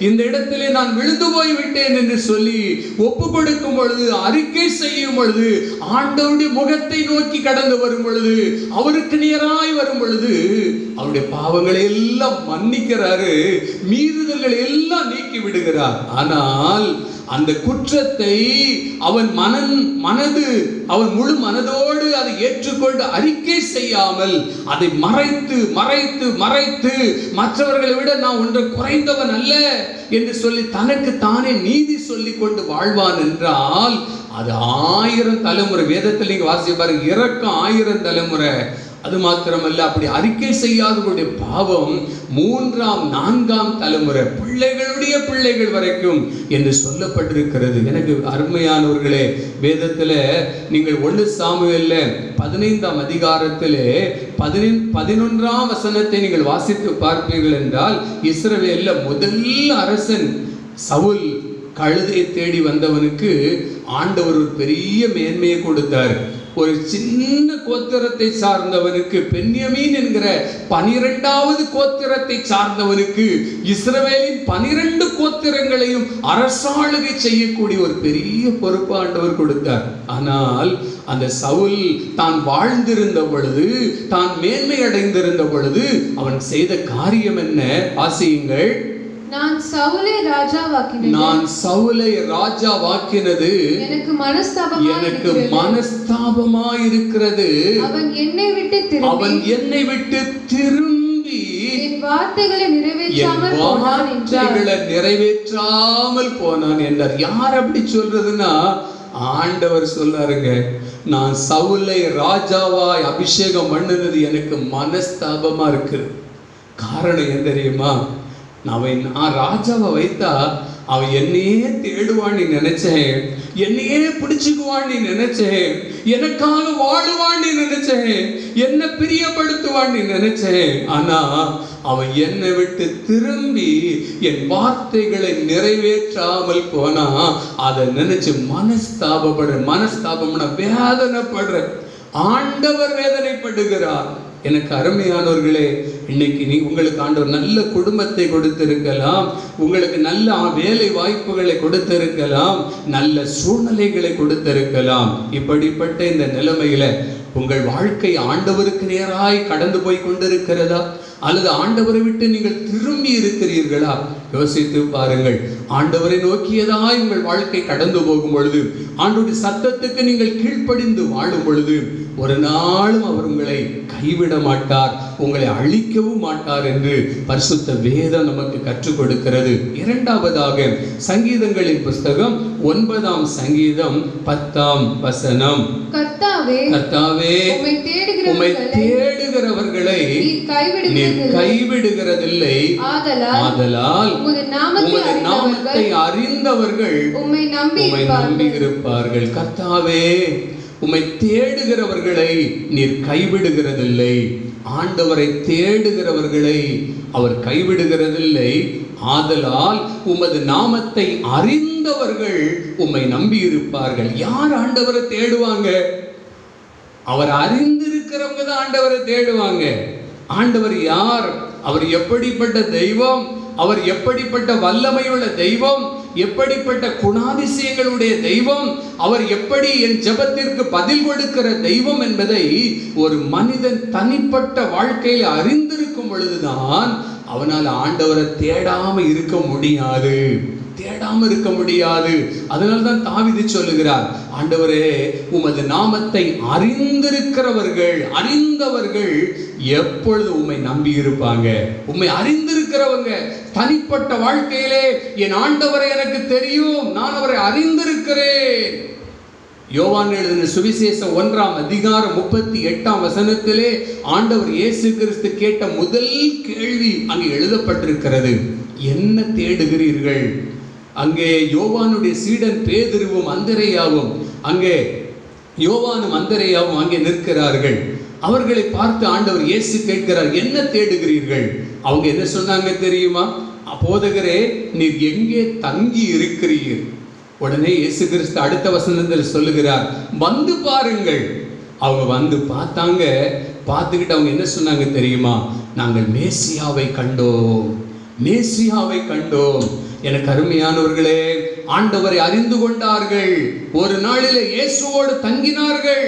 S2: இந்த இடத்திலே நான் விழுந்து போய் விட்டேன் என்று சொல்லி ஒப்பு கொடுக்கும் பொழுது, அறிக்கை செய்யும் பொழுது, ஆண்டவருடைய முகத்தை நோக்கி கடந்து வரும் பொழுது, அவருக்கு நேராய் வரும் பொழுது அவருடைய பாவங்களை எல்லாம் மன்னிக்கிறாரு, மீறுதல்களை எல்லாம் நீக்கி விடுகிறார். ஆனால் அந்த குற்றத்தை அவன் அவன் முழு மனதோடு அதை ஏற்றுக்கொண்டு அறிக்கை செய்யாமல் அதை மறைத்து மற்றவர்களை விட நான் ஒன்று குறைந்தவன் அல்ல என்று சொல்லி தனக்கு தானே நீதி சொல்லிக் கொண்டு வாழ்வான் என்றால் அது 1000 தலைமுறை. வேதத்தில் நீங்க வாசிச்சு பாருங்க, இரக்கம் 1000 தலைமுறை. அது மாத்திரமல்ல, அப்படி அறிக்கை செய்யாதவருடைய பாவம் 3ஆம் 4ஆம் தலைமுறை, பிள்ளைகளுடைய பிள்ளைகள் வரைக்கும் என்று சொல்லப்பட்டிருக்கிறது. எனக்கு அருமையானவர்களே, வேதத்தில் நீங்கள் 1 சாமுவேல்ல 15ஆம் அதிகாரத்திலே 11ஆம் வசனத்தை நீங்கள் வாசித்து பார்ப்பீர்கள் என்றால், இஸ்ரவேல்ல முதல் அரசன் சவுல் கழுதை தேடி வந்தவனுக்கு ஆண்டவர் ஒரு பெரிய மேன்மையை கொடுத்தார். ஒரு சின்ன கோத்திரத்தை சார்ந்தவனுக்கு, பென்யமீன் என்கிற 12வது கோத்திரத்தை சார்ந்தவனுக்கு இஸ்ரவேலின் 12 கோத்திரங்களையும் அரசாளுகை செய்யக்கூடிய ஒரு பெரிய பொறுப்பு ஆண்டவர் கொடுத்தார். ஆனால் அந்த சவுல் தான் வாழ்ந்திருந்த பொழுது, தான் மேன்மை அடைந்திருந்த பொழுது அவன் செய்த காரியம் என்ன? வாசியுங்கள். நான் சவுலை ராஜாவாக்கினது எனக்கு மனஸ்தாபமாய் இருக்கிறது. அவன் என்னை விட்டு திரும்பி என் வார்த்தைகளை நிறைவேற்றாமல் போனான் என்றார். யார் அப்படி சொல்றதுன்னா, ஆண்டவர் சொல்லாருங்க, நான் சவுலை ராஜாவாய் அபிஷேகம் பண்ணினது எனக்கு மனஸ்தாபமா இருக்கு. காரணம் என்ன தெரியுமா? நான் ராஜாவை வைத்தா
S1: அவன் என்னையே தேடுவான் நீ நினைச்சேன், என்னையே பிடிச்சுக்குவான் நீ நினைச்சேன், எனக்காக வாழுவான் நீ நினைச்சேன், என்ன பிரியப்படுத்துவான் நீ நினைச்சேன். ஆனா அவன் என்னை விட்டு திரும்பி என் வார்த்தைகளை நிறைவேற்றாமல் போனா அதை நினைச்சு மனஸ்தாபம்னா வேதனைப்படுற. ஆண்டவர் வேதனைப்படுகிறார். எனக்கு அருமையானவர்களே, இன்னைக்கு உங்களுக்கு ஆண்டவர் நல்ல குடும்பத்தை கொடுத்திருக்கலாம், உங்களுக்கு நல்ல வேலை வாய்ப்புகளை கொடுத்திருக்கலாம், நல்ல சூழ்நிலைகளை கொடுத்திருக்கலாம். இப்படிப்பட்ட இந்த நிலைமையில உங்கள் வாழ்க்கை ஆண்டவருக்கு நேராய் கடந்து போய் கொண்டிருக்கிறதா, அல்லது ஆண்டவரை விட்டு நீங்கள் திரும்பி இருக்கிறீர்களா? யோசித்து பாருங்கள். ஆண்டவரை நோக்கியதாய் உங்கள் வாழ்க்கை கடந்து போகும் பொழுது, ஆண்டவருடைய சத்தத்துக்கு நீங்கள் கீழ்ப்படிந்து வாழும் பொழுது, ஒரு நாளும் அவர் உங்களை கைவிட மாட்டார், உங்களை அழிக்கவும் மாட்டார் என்று பரிசுத்த வேதம் நமக்கு கற்றுக் கொடுக்கிறது. இரண்டாவதாக சங்கீதங்களின் புஸ்தகம் 9ஆம் சங்கீதம் 10ஆம் வசனம்.
S2: கர்த்தாவே,
S1: உம்மை தேடுகிறவர்களை நீர் கைவிடுகிறதில்லை, ஆதலால் உமது நாமத்தை அறிந்தவர்கள் உம்மை நம்பியிருப்பார்கள். கர்த்தாவே, உம்மை தேடுகிறவர்களை நீர் கைவிடுகிறதில்லை. ஆண்டவரை தேடுகிறவர்களை அவர் கைவிடுகிறதில்லை. ஆதலால் உமது நாமத்தை அறிந்தவர்கள் உம்மை நம்பியிருப்பார்கள். யார் ஆண்டவரை தேடுவாங்க? அவர் அறிந்திருக்கிறவங்க தான் ஆண்டவரை தேடுவாங்க. ஆண்டவர் யார்? அவர் எப்படிப்பட்ட தெய்வம்? அவர் எப்படிப்பட்ட வல்லமையுள்ள தெய்வம்? எப்படிப்பட்ட குணாதிசயங்களுடைய தெய்வம்? அவர் எப்படி என் ஜெபத்திற்கு பதில் கொடுக்கிற தெய்வம் என்பதை ஒரு மனிதன் தனிப்பட்ட வாழ்க்கையில் அறிந்திருக்கும் பொழுதுதான் அவனால் ஆண்டவரை தேடாம இருக்க முடியாது. அதனால்தான் தாவீது சொல்லுகிறார், ஆண்டவரே, உமது நாமத்தை அறிந்தவர்கள் எப்பொழுது உம்மை நம்பி இருப்பாங்க. உம்மை அறிந்திருக்கிறவங்க தனிப்பட்ட வாழ்க்கையிலே என் ஆண்டவரை எனக்கு தெரியும், நான் அவரை அறிந்திருக்கிறேன். யோவான் எழுதின சுவிசேஷம் 1ஆம் அதிகாரம் 38ஆம் வசனத்திலே ஆண்டவர் இயேசு கிறிஸ்து கேட்ட முதல் கேள்வி அங்கே எழுதப்பட்டிருக்கிறது. என்ன தேடுகிறீர்கள்? அங்கே யோவானுடைய சீடன் பேதுருவும் அந்திரேயாவும் அங்கே நிற்கிறார்கள். அவர்களை பார்த்து ஆண்டவர் இயேசு கேட்கிறார், என்ன தேடுகிறீர்கள்? அவங்க என்ன சொன்னாங்க தெரியுமா? போதகரே, நீர் எங்கே தங்கி இருக்கிறீர்? உடனே இயேசு கிறிஸ்து அடுத்த வசனத்தில் சொல்லுகிறார், வந்து பாருங்கள். அவங்க வந்து பார்த்தாங்க. பார்த்துக்கிட்டு அவங்க என்ன சொன்னாங்க தெரியுமா? நாங்கள் மேசியாவை கண்டோம். எனக்கு அருமையானவர்களே, ஆண்டவரை அறிந்து கொண்டார்கள். ஒரு நாளிலே இயேசுவோடு தங்கினார்கள்.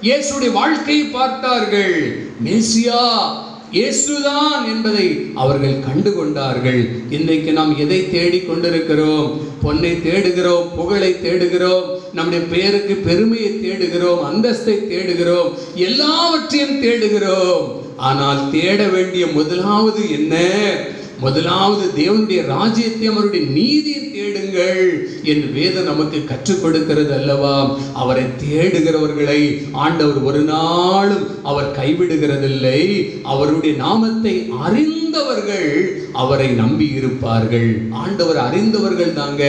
S1: இயேசுடைய வாழ்க்கையை பார்த்தார்கள். மேசியா இயேசுதான் என்பதை அவர்கள் கண்டு கொண்டார்கள். இன்றைக்கு நாம் எதை தேடிக் கொண்டிருக்கிறோம்? பொன்னை தேடுகிறோம், புகழை தேடுகிறோம், நம்முடைய பெயருக்கு பெருமையை தேடுகிறோம், அந்தஸ்தை தேடுகிறோம், எல்லாவற்றையும் தேடுகிறோம். ஆனால் தேட வேண்டிய முதலாவது என்ன? முதலாவது தேவனுடைய ராஜ்யத்தை, அவருடைய நீதியை தேடுங்கள் என்று வேதம் நமக்கு கற்றுக் கொடுக்கிறது அல்லவா? அவரை தேடுகிறவர்களை ஆண்டவர் ஒரு நாளும் அவர் கைவிடுகிறதில்லை. அவருடைய நாமத்தை அறிந்தவர்கள் அவரை நம்பி இருப்பார்கள். ஆண்டவர் அறிந்தவர்கள் தாங்க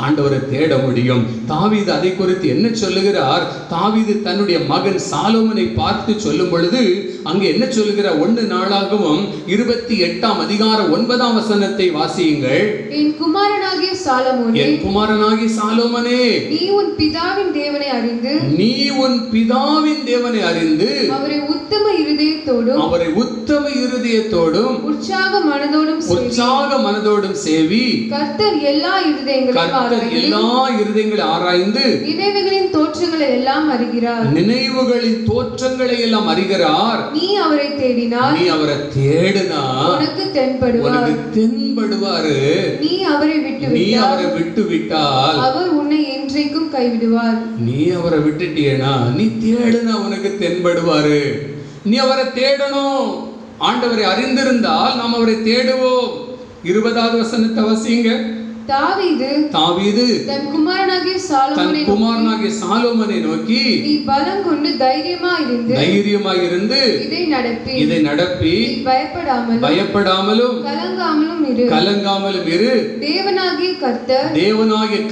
S1: ஆண்டவரை தேட முடியும். தாவீது அதை குறித்து என்ன சொல்லுகிறார்? தாவீது தன்னுடைய மகன் சாலோமனை பார்த்து சொல்லும் பொழுது அங்கே என்ன சொல்லுகிறார்? 1 நாளாகமம் 28ஆம் அதிகாரம் 9ஆம் வசனத்தை வாசியுங்கள்.
S2: என் குமாரனாகிய சாலோமனே, நீ உன் பிதாவின் தேவனை அறிந்து அவரை உத்தம இருதயத்தோடும் உற்சாக மனதோடும் சேவி. கர்த்தர் எல்லா இருதயங்களையும் ஆராய்ந்து நினைவுகளின் தோற்றங்களை எல்லாம் அறிகிறார். நீ அவரை தேடினால், உனக்கு தென்படுவார். நீ அவரை விட்டுவிட்டால் அவர் உன்னை என்றைக்கும் கைவிடுவார். நீ அவரை விட்டுட்டீனா, நீ தேடுனா உனக்கு தென்படுவாரு. நீ அவரை தேடணும். ஆண்டவரை அறிந்திருந்தால் நாம் அவரை தேடுவோம். 20வது வசனத்தை வாசிங்க. தாவீது தன் குமாரனாகிய சாலோமோனை
S1: நோக்கி
S2: நீ பலம் கொண்டு தைரியமாய் இருந்து இதை நடப்பி பயப்படாமலும்
S1: கலங்காமலும் இரு. தேவனாகிய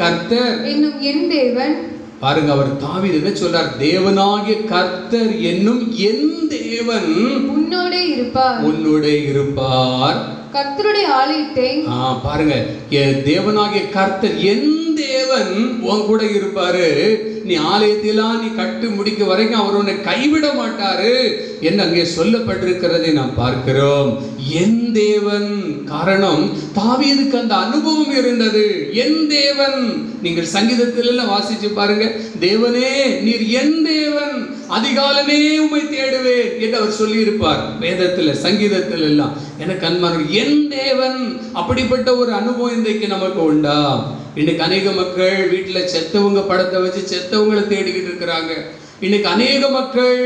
S1: கர்த்தர்
S2: என்னும் என் தேவன்.
S1: பாருங்க, அவர் தாவீது என்ன சொல்றார்? தேவனாகிய கர்த்தர் என்னும் என் தேவன் உன்னோடே இருப்பார்.
S2: கர்த்தருடைய ஆலயத்தை
S1: பாருங்க, தேவனாகிய கர்த்தர் என் தேவன் உன் கூட இருப்பாரு. நீ ஆலயத்திலாம் நீ கட்டு முடிக்க வரைக்கும் அவர் உன்னை கைவிட மாட்டாரு என்று அங்கே சொல்லப்பட்டிருக்கிறதை நாம் பார்க்கிறோம். என் தேவன். காரணம், தாவீதுக்கு அந்த அனுபவம் இருந்தது. என் தேவன். நீங்கள் சங்கீதத்தில் எல்லாம் வாசிச்சு பாருங்க, தேவனே நீர் என் தேவன், அதிகாலமே உம்மை தேடுவேன் என்று அவர் சொல்லி இருப்பார். வேதத்துல சங்கீதத்தில் எல்லாம். எனக்கு அன்பான என் தேவன். அப்படிப்பட்ட ஒரு அனுபவம் இன்றைக்கு நமக்கு உண்டா? இன்னைக்கு அநேக மக்கள் வீட்டுல செத்தவங்க படத்தை வச்சு செத்தவங்களை தேடிக்கிட்டு இருக்கிறாங்க. இன்னைக்கு அநேக மக்கள்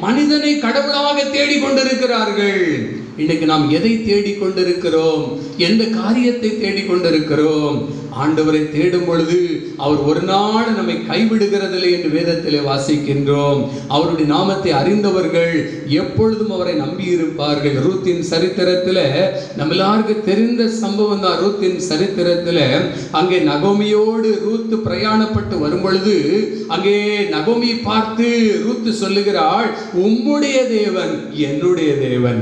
S1: மனிதனை கடவுளாக தேடிக்கொண்டிருக்கிறார்கள். இன்னைக்கு நாம் எதை தேடிக்கொண்டிருக்கிறோம்? எந்த காரியத்தை தேடிக்கொண்டிருக்கிறோம்? ஆண்டவரை தேடும் பொழுது அவர் ஒரு நாள் நம்மை கைவிடுகிறதில்லை என்று வேதத்திலே வாசிக்கின்றோம். அவருடைய நாமத்தை அறிந்தவர்கள் எப்பொழுதும் அவரை நம்பி இருப்பார்கள். ரூத்தின் சரித்திரத்தில் நம்ம எல்லாருக்கும் தெரிந்த சம்பவம் தான். ரூத்தின் சரித்திரத்தில் அங்கே நகோமியோடு ரூத்து பிரயாணப்பட்டு வரும் பொழுது அங்கே நகோமி பார்த்து ரூத்து சொல்லுகிறாள், உம்முடைய தேவன் என்னுடைய தேவன்,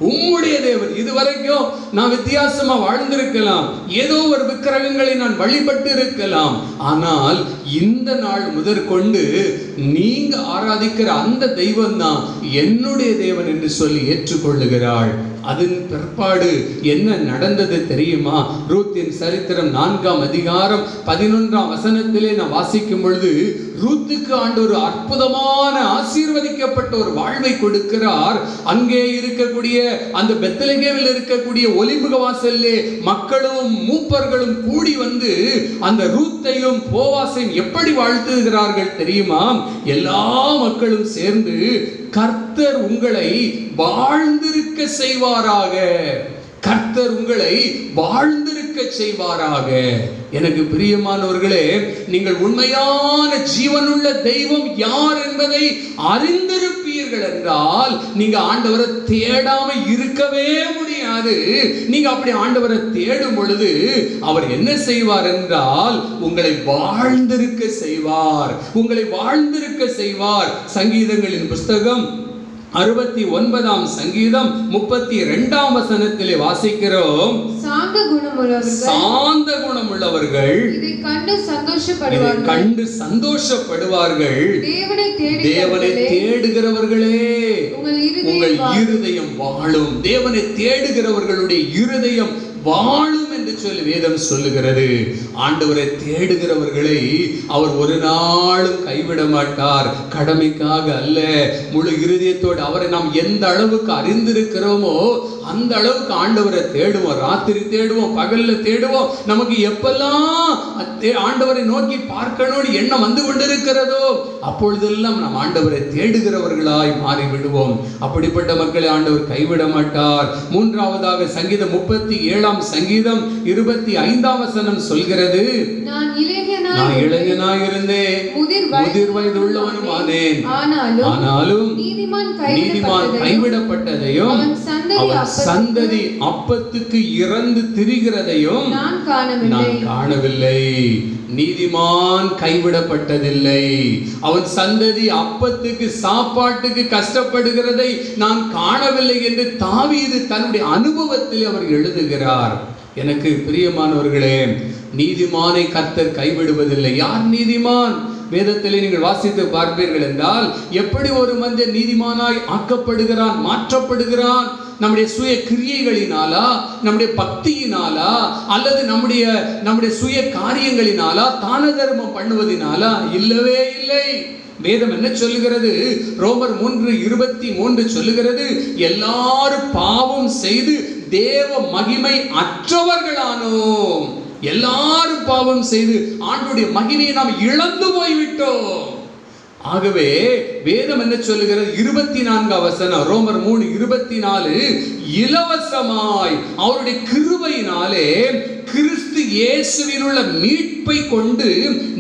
S1: உம்முடைய தேவன். இதுவரைக்கும் நான் வித்தியாசமா வாழ்ந்திருக்கலாம், ஏதோ ஒரு விக்கிரகங்களை நான் வழிபட்டு இருக்கலாம், ஆனால் இந்த நாள் முதற்கொண்டு நீங்க ஆராதிக்கிற அந்த தெய்வம் தான் என்னுடைய தேவன் என்று சொல்லி ஏற்றுக்கொள்ளுகிறாள். அதன் பிற்பாடு என்ன நடந்தது தெரியுமா? ரூத்தின் சரித்திரம் 4ஆம் அதிகாரம் 11ஆம் வசனத்திலே நான் வாசிக்கும் பொழுது ரூத்துக்கு ஆண்டவர் அற்புதமான ஆசீர்வதிக்கப்பட்ட ஒரு வாழ்வை கொடுக்கிறார். அங்கே இருக்கக்கூடிய அந்த பெத்லகேமில் இருக்கக்கூடிய ஒலிமுக வாசல்லே மக்களும் மூப்பர்களும் கூடி வந்து அந்த ரூத்தையும் போவாசையும் எப்படி வாழ்த்துகிறார்கள் தெரியுமா? எல்லா மக்களும் சேர்ந்து, கர்த்தர் உங்களை வாழ்ந்திருக்க செய்வாராக, கர்த்தர் உங்களை வாழ்ந்திருக்க செய்வாராக. எனக்கு பிரியமானவர்களே, நீங்கள் உண்மையான ஜீவனுள்ள தெய்வம் யார் என்பதை அறிந்திருப்பீர்கள் என்றால் நீங்க ஆண்டவரை தேடாம இருக்கவே முடியாது. நீங்க அப்படி ஆண்டவரை தேடும் பொழுது அவர் என்ன செய்வார் என்றால் உங்களை வாழ்ந்திருக்க செய்வார், உங்களை வாழ்ந்திருக்க செய்வார். சங்கீதங்களின் புஸ்தகம் 69ஆம் சங்கீதம் 32ஆம் வசனத்திலே வாசிக்கிறோம், சாந்த குணமுள்ளவர்கள் இதை கண்டு சந்தோஷப்படுவார்கள். தேவனை தேடுகிறவர்களே உங்கள் இருதயம் வாழும். தேவனை தேடுகிறவர்களுடைய இருதயம் வாழும் என்று சொல்லி வேதம் சொல்லுகிறது. ஆண்டவரை தேடுகிறவர்களை அவர் ஒரு நாளும் கைவிட மாட்டார். கடமைக்காக அல்ல, முழு இருதயத்தோடு அவரை நாம் எந்த அளவுக்கு அறிந்திருக்கிறோமோ அந்த அளவுக்கு ஆண்டவரை தேடுவோம். ராத்திரி தேடுவோம், பகல்ல தேடுவோம். நமக்கு எப்பெல்லாம் ஆண்டவரை நோக்கி பார்க்கணும்னு எண்ணம் வந்து கொண்டிருக்கிறதோ அப்பொழுதெல்லாம் நாம் ஆண்டவரை தேடுகிறவர்களாய் மாறிவிடுவோம். அப்படிப்பட்ட மக்களை ஆண்டவர் கைவிட மாட்டார். மூன்றாவதாக சங்கீதம் 37ஆம் சங்கீதம் 25ஆம் வசனம் சொல்கிறது, நான் இளைஞனாய் இருந்தேன், முதிர் வயது உள்ளவனும் ஆனேன், ஆனாலும் நீதிமான் கைவிடப்பட்டதையும் அவன் சந்ததி அப்பத்துக்கு இறந்து திரிகிறதையும் நான் காணவில்லை. நீதிமான் கைவிடப்பட்டதில்லை, அவன் சந்ததி அப்பத்துக்கு சாப்பாட்டுக்கு கஷ்டப்படுகிறதை நான் காணவில்லை என்று தாவீது தன்னுடைய அனுபவத்தில் அவர் எழுதுகிறார். எனக்கு பிரியமானவர்களே, நீதிமானை கர்த்தர் கைவிடுவதில்லை. யார் நீதிமான்? வேதத்திலே நீங்கள் வாசித்து பார்ப்பீர்கள் என்றால் எப்படி ஒரு மனிதன் நீதிமானாய் ஆக்கப்படுகிறான், மாற்றப்படுகிறான்? நம்முடைய சுய கிரியைகளினாலா, நம்முடைய பக்தியினாலா, அல்லது நம்முடைய சுய காரியங்களினாலா, தான தர்மம் பண்ணுவதினாலா? இல்லவே இல்லை. வேதம் என்ன சொல்லுகிறது? ரோமர் 3:23 சொல்லுகிறது, எல்லாரும் பாவம் செய்து தேவ மகிமை அற்றவர்களானோம். எல்லாரும் பாவம் செய்து ஆண்டவருடைய மகிமையை நாம் இழந்து போய்விட்டோம். ஆகவே வேதம் என்ன சொல்லுகிறது? 24ஆம் வசனம், ரோமர் 3:24, இலவசமாய் அவருடைய கிருபையினாலே கிறிஸ்து கிறிஸ்து இயேசுவில் உள்ள மீட்பை கொண்டு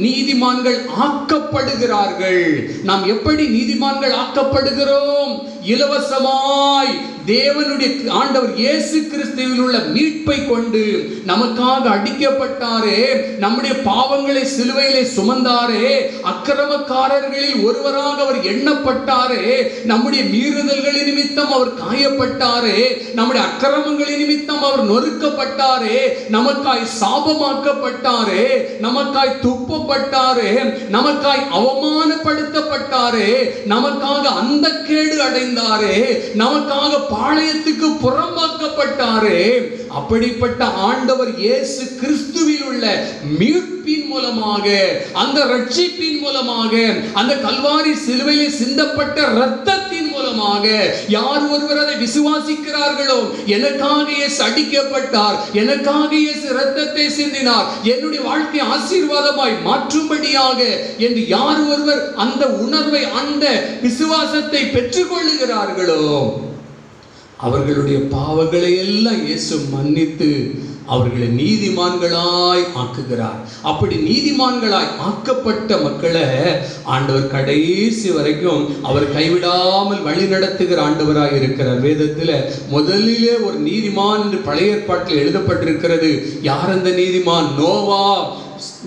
S1: நீதிமான்கள் ஆக்கப்படுகிறார்கள். நாம் எப்படி நீதிமான்கள் ஆக்கப்படுகிறோம்? இலவசமாய் தேவனுடைய ஆண்டவர் இயேசு கிறிஸ்துவில் உள்ள மீட்பை கொண்டு நமக்காக அடிக்கப்பட்டாரே, நம்முடைய பாவங்களை சிலுவையிலே சுமந்தாரே, அக்கிரமக்காரர்களில் ஒருவராக அவர் எண்ணப்பட்டாரே, நம்முடைய மீறுதல்களின் நிமித்தம் அவர் காயப்பட்டாரே, நம்முடைய அக்கிரமங்களின் நிமித்தம் அவர் நொறுக்கப்பட்டாரே, நமக்காய் சாபமாக்கப்பட்டாரே, நமக்காய் துப்பப்பட்டாரே, நமக்காய் அவமானப்படுத்தப்பட்டாரே, நமக்காக அந்த கேடு அடைந்தாரே, நமக்காக பாளையத்துக்கு புறம்பாக்கப்பட்டாரே. அப்படிப்பட்ட ஆண்டவர் இயேசு கிறிஸ்துவில் உள்ள மீட்பின் மூலமாக, அந்த ரட்சிப்பின் மூலமாக, அந்த கல்வாரி சிலுவையிலே சிந்தப்பட்ட இரத்தத்தின் மூலமாக யார் ஒருவர் அதை விசுவாசிக்கிறார்களோ, எனக்காக இயேசு அடிக்கப்பட்டார், எனக்காக இயேசு இரத்தத்தை சிந்தினார், என்னுடைய வாழ்க்கை ஆசீர்வாதமாய் மாற்றும்படியாக என்று யார் ஒருவர் அந்த உணர்வை, அந்த விசுவாசத்தை பெற்றுக்கொள்ளுகிறார்களோ, அவர்களுடைய பாவங்களை எல்லாம் இயேசு மன்னித்து அவர்களை நீதிமான்களாய் ஆக்குகிறார். அப்படி நீதிமான்களாய் ஆக்கப்பட்ட மக்களை ஆண்டவர் கடைசி வரைக்கும் அவர் கைவிடாமல் வழி நடத்துகிற ஆண்டவராய் இருக்கிறார். வேதத்தில் முதலிலே ஒரு நீதிமான் என்று பழைய ஏற்பாட்டில் எழுதப்பட்டிருக்கிறது. யார் அந்த நீதிமான்? நோவா.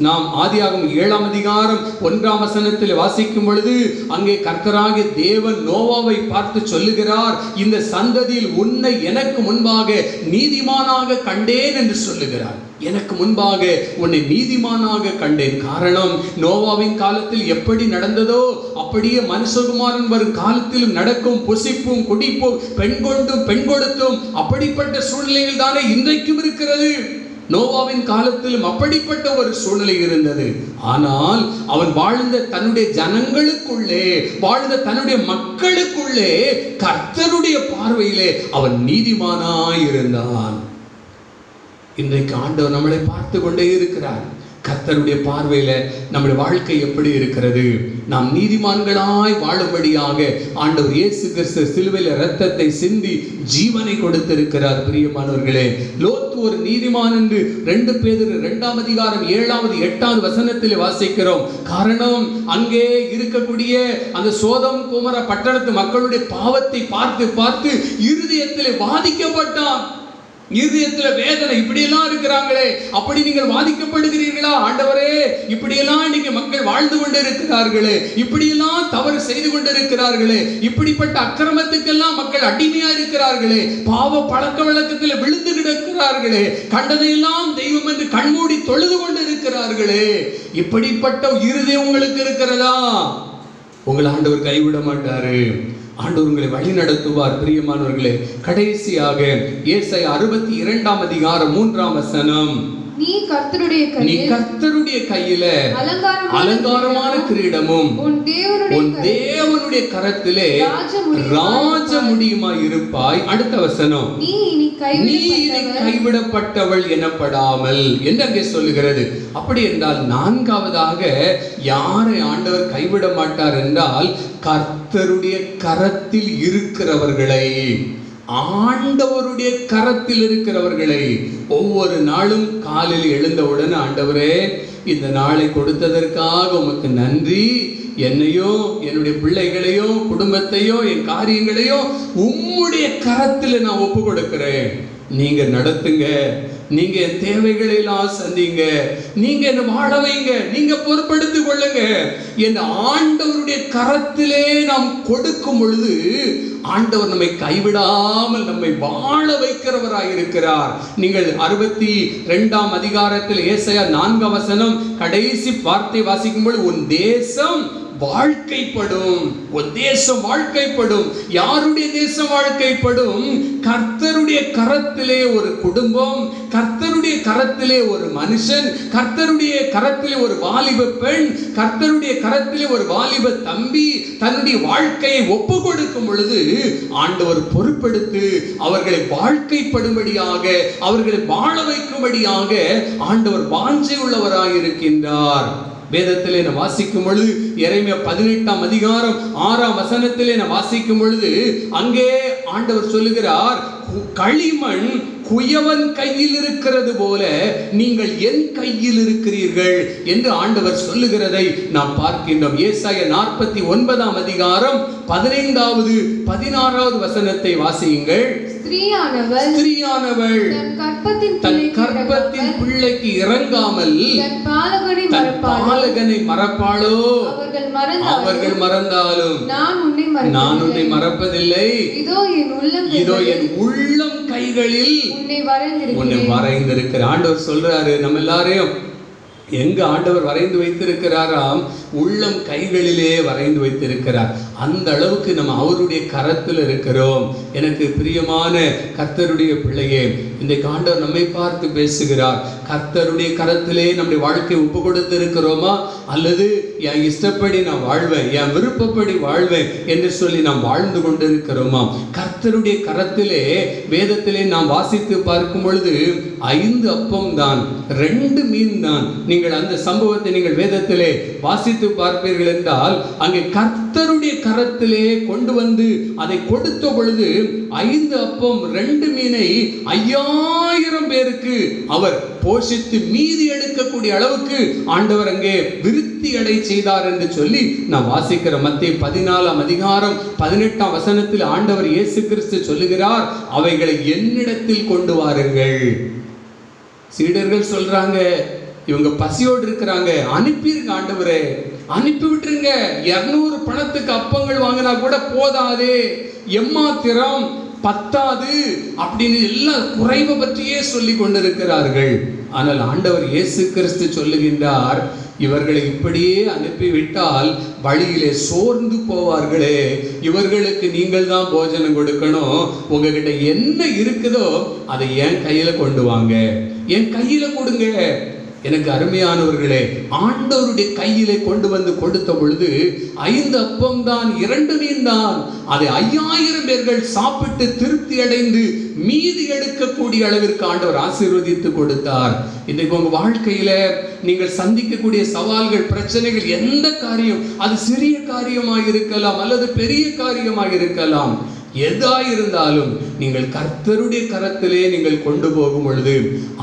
S1: நாம் ஆதியாகமம் 7ஆம் அதிகாரம் 1ஆம் வசனத்தில் வாசிக்கும் பொழுது அங்கே கர்த்தராகிய தேவன் நோவாவை பார்த்து சொல்லுகிறார், இந்த சந்ததியில் உன்னை எனக்கு முன்பாக நீதிமானாக கண்டேன் என்று சொல்லுகிறார். எனக்கு முன்பாக உன்னை நீதிமானாக கண்டேன். காரணம், நோவாவின் காலத்தில் எப்படி நடந்ததோ அப்படியே மனுஷகுமாரன் வரும் காலத்திலும் நடக்கும். புசிப்பும் குடிப்பும் பெண் கொண்டும் பெண் கொடுத்தும் அப்படிப்பட்ட சூழ்நிலையில் தானே இன்றைக்கும் இருக்கிறது. நோவாவின் காலத்திலும் அப்படிப்பட்ட ஒரு சூழ்நிலை இருந்தது. ஆனால் அவன் வாழ்ந்த தன்னுடைய ஜனங்களுக்குள்ளே, வாழ்ந்த தன்னுடைய மக்களுக்குள்ளே கர்த்தருடைய பார்வையிலே அவன் நீதிமானாய் இருந்தான். இன்றைக்கு ஆண்டவர் நம்மளை பார்த்து கொண்டே இருக்கிறார். கர்த்தருடைய பார்வையில நம்முடைய வாழ்க்கை எப்படி இருக்கிறது? நாம் நீதிமான்களாய் வாழும்படியாக ஆண்டவர் இயேசு கிறிஸ்து சிலுவையில் இரத்தத்தை சிந்தி ஜீவனை கொடுத்திருக்கிறார். பிரியமானவர்களே, லோத்து ஒரு நீதிமான் என்று 2 பேதுரு 2ஆம் அதிகாரம் 7வது 8வது வசனத்தில் வாசிக்கிறோம். காரணம், அங்கே இருக்கக்கூடிய அந்த சோதம் குமர பட்டணத்து மக்களுடைய பாவத்தை பார்த்து பார்த்து இருதயத்திலே வாதிக்கப்பட்டான். இருதயத்துல வேதனை, இப்படியெல்லாம் இருக்கிறாங்களே, அப்படி நீங்கள் வாதிக்கப்படுகிறீர்களா? ஆண்டவரே, இப்படியெல்லாம் இன்னைக்கு மக்கள் வாழ்ந்து கொண்டு இருக்கிறார்களே, இப்படியெல்லாம் தவறு செய்து கொண்டு இருக்கிறார்களே, இப்படிப்பட்ட அக்கிரமத்துக்கெல்லாம் மக்கள் அடிமையா இருக்கிறார்களே, பாவ பழக்க வழக்கத்தில் விழுந்து கிடக்கிறார்களே, கண்டதையெல்லாம் தெய்வம் என்று கண்மூடி தொழுது கொண்டு இருக்கிறார்களே, இப்படிப்பட்ட இருதயம் உங்களுக்கு இருக்கிறதா? உங்களை ஆண்டவர் கைவிட மாட்டாரு. ஆண்டவர் உங்களை வழி நடத்துவார். பிரியமானவர்களே, கடைசியாக ஏசாயா 62ஆம் அதிகாரம் 3ஆம் வசனம்,
S2: நீ கர்த்தருடைய கையில
S1: அலங்காரமான கிரீடமும் உன் தேவனுடைய கரத்திலே ராஜ முடியுமாய் இருப்பாய். அடுத்த வசனம், நீ இனி கைவிடப்பட்டவள் எனப்படாமல் என்று அங்கே சொல்லுகிறது. அப்படி என்றால் 4வதாக யாரை ஆண்டவர் கைவிட மாட்டார் என்றால், கர்த்தருடைய கரத்தில் இருக்கிறவர்களை, ஆண்டவருடைய கரத்தில் இருக்கிறவர்களை. ஒவ்வொரு நாளும் காலையில் எழுந்தவுடன், ஆண்டவரே, இந்த நாளை கொடுத்ததற்காக உமக்கு நன்றி, என்னையோ என்னுடைய பிள்ளைகளையோ குடும்பத்தையோ என் காரியங்களையோ உம்முடைய கரத்தில் நான் ஒப்பு கொடுக்கிறேன், நீங்க நடத்துங்க, நீங்க என் தேவைகளை எல்லாம் சந்திங்க, நீங்க என்ன வாழ வைங்க, நீங்க பொறுப்படுத்திக் கொள்ளுங்க என் ஆண்டவருடைய கரத்திலே நாம் கொடுக்கும் பொழுது ஆண்டவர் நம்மை கைவிடாமல் நம்மை வாழ வைக்கிறவராய் இருக்கிறார். நீங்கள் 62ஆம் அதிகாரத்தில் ஏசாயா 4 வசனம் கடைசி வார்த்தை வாசிக்கும்போது, உன் தேசம் வாழ்க்கைப்படும், உன் தேசம் வாழ்க்கைப்படும். யாருடைய தேசம் வாழ்க்கைப்படும்? கர்த்தருடைய கரத்திலே ஒரு குடும்பம், கர்த்தருடைய கரத்திலே ஒரு மனுஷன், கர்த்தருடைய கரத்திலே ஒரு வாலிப பெண், கர்த்தருடைய கரத்திலே ஒரு வாலிப தம்பி தன்னுடைய வாழ்க்கையை ஒப்பு கொடுக்கும் பொழுது ஆண்டவர் பொறுப்பெடுத்து அவர்களை வாழ்க்கைப்படும்படியாக, அவர்களை வாழ வைக்கும்படியாக ஆண்டவர் வாஞ்சை உள்ளவராய் இருக்கின்றார். வேதத்திலே நான் வாசிக்கும் பொழுது எரேமியா 18ஆம் அதிகாரம் 6ஆம் வசனத்திலே நான் வாசிக்கும் பொழுது அங்கே ஆண்டவர் சொல்லுகிறார், களிமண் குயவன் கையில் இருக்கிறது போல நீங்கள் என் கையில் இருக்கிறீர்கள் என்று ஆண்டவர் சொல்லுகிறதை நாம் பார்க்கின்றோம். ஏசாயா 49ஆம் அதிகாரம் 15வது 16வது வசனத்தை வாசியுங்கள். ஸ்திரீயானவள் தன் கர்ப்பத்தின் பிள்ளைக்கு இறங்காமல் தன் பாலகனை மறப்பாளோ? அவர்கள் மறந்தாலும் நான் உன்னை மறப்பதில்லை. இதோ என் உள்ளம் கைகளில் உன்னை வரைந்திருக்கிற. ஆண்டவர் சொல்றாரு, நம்ம எல்லாரையும் எங்க ஆண்டவர் வரைந்து வைத்திருக்கிறாராம்? உள்ளம் கைகளிலே வரைந்து வைத்திருக்கிறார். அந்த அளவுக்கு நம்ம அவருடைய கரத்தில் இருக்கிறோம். எனக்கு பிரியமான கர்த்தருடைய பிள்ளையே, இன்றைக்கு ஆண்டவர் நம்மை பார்த்து பேசுகிறார். கர்த்தருடைய கரத்திலே நம்முடைய வாழ்க்கை ஒப்பு கொடுத்து இருக்கிறோமா? அல்லது என் இஷ்டப்படி நான் வாழ்வேன், என் விருப்பப்படி வாழ்வேன் என்று சொல்லி நாம் வாழ்ந்து கொண்டிருக்கிறோமா? கர்த்தருடைய கரத்திலே வேதத்திலே நாம் வாசித்து பார்க்கும் பொழுது 5 அப்பம் தான், 2 மீன் தான். நீங்கள் அந்த சம்பவத்தை நீங்கள் வேதத்திலே வாசித்து பார்ப்பீர்கள் என்றால், அங்கே கர்த்தருடைய கரத்திலே கொண்டு வந்து அதை கொடுத்த பொழுது 5 அப்பம் 2 மீனை 5000 பேருக்கு அவர் போஷித்து மீதி எடுக்கக்கூடிய அளவுக்கு ஆண்டவர் அங்கே விருத்தி அடை செய்தார் என்று சொல்லி நாம் வாசிக்கிறோம். மத்தேயு 14ஆம் அதிகாரம் 18ஆம் வசனத்தில் ஆண்டவர் இயேசு கிறிஸ்து சொல்லுகிறார், அவைகளை என்னிடத்தில் கொண்டு வாருங்கள். சீடர்கள் சொல்றாங்க, இவங்க பசியோடு இருக்கிறாங்க, அனுப்பிருங்க ஆண்டவரே, அனுப்பி விட்டுருங்க. 200 பணத்துக்கு அப்பங்கள் வாங்கினா கூட போதாதே, எம்மாத்திரம் பத்தாது அப்படின்னு எல்லாம் குறைவை பற்றியே சொல்லி கொண்டிருக்கிறார்கள். ஆனால் ஆண்டவர் இயேசு கிறிஸ்து சொல்லுகின்றார், இவர்களை இப்படியே அனுப்பிவிட்டால் வழியிலே சோர்ந்து போவார்களே, இவர்களுக்கு நீங்கள் தான் போஜனம் கொடுக்கணும். உங்ககிட்ட என்ன இருக்குதோ அதை என் கையில கொண்டு வாங்க, என் கையில கொடுங்க. எனக்கு அருமையானவர்களே, ஆண்டவருடைய கையிலே கொண்டு வந்து கொடுத்த பொழுது 5 அப்பம் தான், 2 மீன் தான். அதை 5000 பேர்கள் சாப்பிட்டு திருப்தி அடைந்து மீதி எடுக்கக்கூடிய அளவிற்கு ஆண்டவர் ஆசீர்வதித்து கொடுத்தார். இன்றைக்கு உங்க வாழ்க்கையில நீங்கள் சந்திக்கக்கூடிய சவால்கள், பிரச்சனைகள், எந்த காரியம், அது சிறிய காரியமாக இருக்கலாம் அல்லது பெரிய காரியமாக இருக்கலாம், எதாயிருந்தாலும் நீங்கள் கர்த்தருடைய கரத்திலே நீங்கள் கொண்டு போகும் பொழுது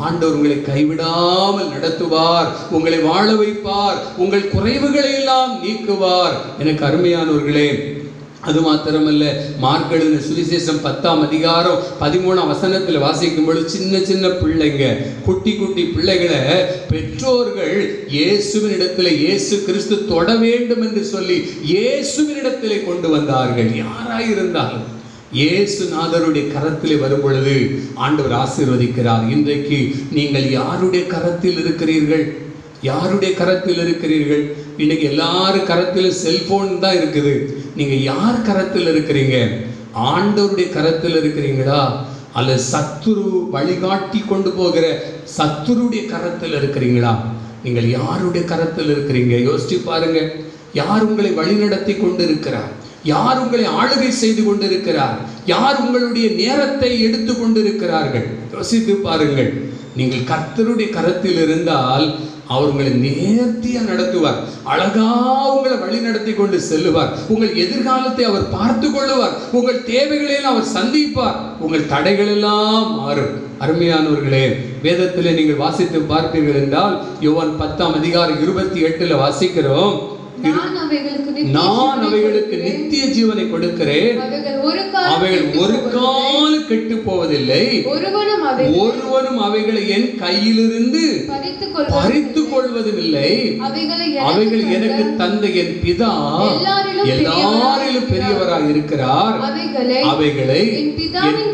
S1: ஆண்டவர் உங்களை கைவிடாமல் நடத்துவார், உங்களை வாழ வைப்பார், உங்கள் குறைவுகளை எல்லாம் நீக்குவார். எனக்கு அருமையானவர்களே, அது மாத்திரமல்ல, மார்க் எழுதின சுவிசேஷம் 10ஆம் அதிகாரம் 13ஆம் வசனத்தில் வாசிக்கும் பொழுது சின்ன சின்ன பிள்ளைங்க, குட்டி குட்டி பிள்ளைகளை பெற்றோர்கள் இயேசுவினிடத்தில் இயேசு கிறிஸ்து தொட வேண்டும் என்று சொல்லி இயேசுவினிடத்திலே கொண்டு வந்தார்கள். யாராயிருந்தாலும் இயேசுநாதருடைய கரத்திலே வரும் பொழுது ஆண்டவர் ஆசீர்வதிக்கிறார். இன்றைக்கு நீங்கள் யாருடைய கரத்தில் இருக்கிறீர்கள்? யாருடைய கரத்தில் இருக்கிறீர்கள்? இன்னைக்கு எல்லாரும் கரத்தில் செல்போன் தான் இருக்குது. நீங்க யார் கரத்தில் இருக்கிறீங்க? ஆண்டவருடைய கரத்தில் இருக்கிறீங்களா? அல்லது சத்துரு வழிகாட்டி கொண்டு போகிற சத்துருடைய கரத்தில் இருக்கிறீங்களா? நீங்கள் யாருடைய கரத்தில் இருக்கிறீங்க? யோசிச்சு பாருங்க. யார் உங்களை வழிநடத்தி கொண்டு இருக்கிறார்? யார் உங்களை ஆளுகை செய்து கொண்டிருக்கிறார்? யார் உங்களுடைய நேரத்தை எடுத்து கொண்டிருக்கிறார்கள்? யோசித்து பாருங்கள். நீங்கள் கர்த்தருடைய கரத்தில் இருந்தால் அவர் உங்களை நேர்த்தியா நடத்துவார், அழகா உங்களை வழி நடத்தி கொண்டு செல்லுவார். உங்கள் எதிர்காலத்தை அவர் பார்த்து கொள்ளுவார், உங்கள் தேவைகளில் அவர் சந்திப்பார், உங்கள் தடைகள் எல்லாம் மாறும். அருமையானவர்களே, வேதத்திலே நீங்கள் வாசித்து பார்ப்பீர்கள் என்றால் யோவான் 10ஆம் அதிகாரம் 28ல் வாசிக்கிறோம், நான் அவைகளுக்கு நித்திய ஜீவனை கொடுக்கிறேன், அவைகள் ஒரு கால் கெட்டு போவதில்லை, ஒருவனும் அவைகளை என் கையிலிருந்து பறித்துக் கொள்வதும் இல்லை, அவைகள் எனக்கு தந்த என் பிதா எல்லாரிலும் பெரியவராய் இருக்கிறார், அவைகளை என்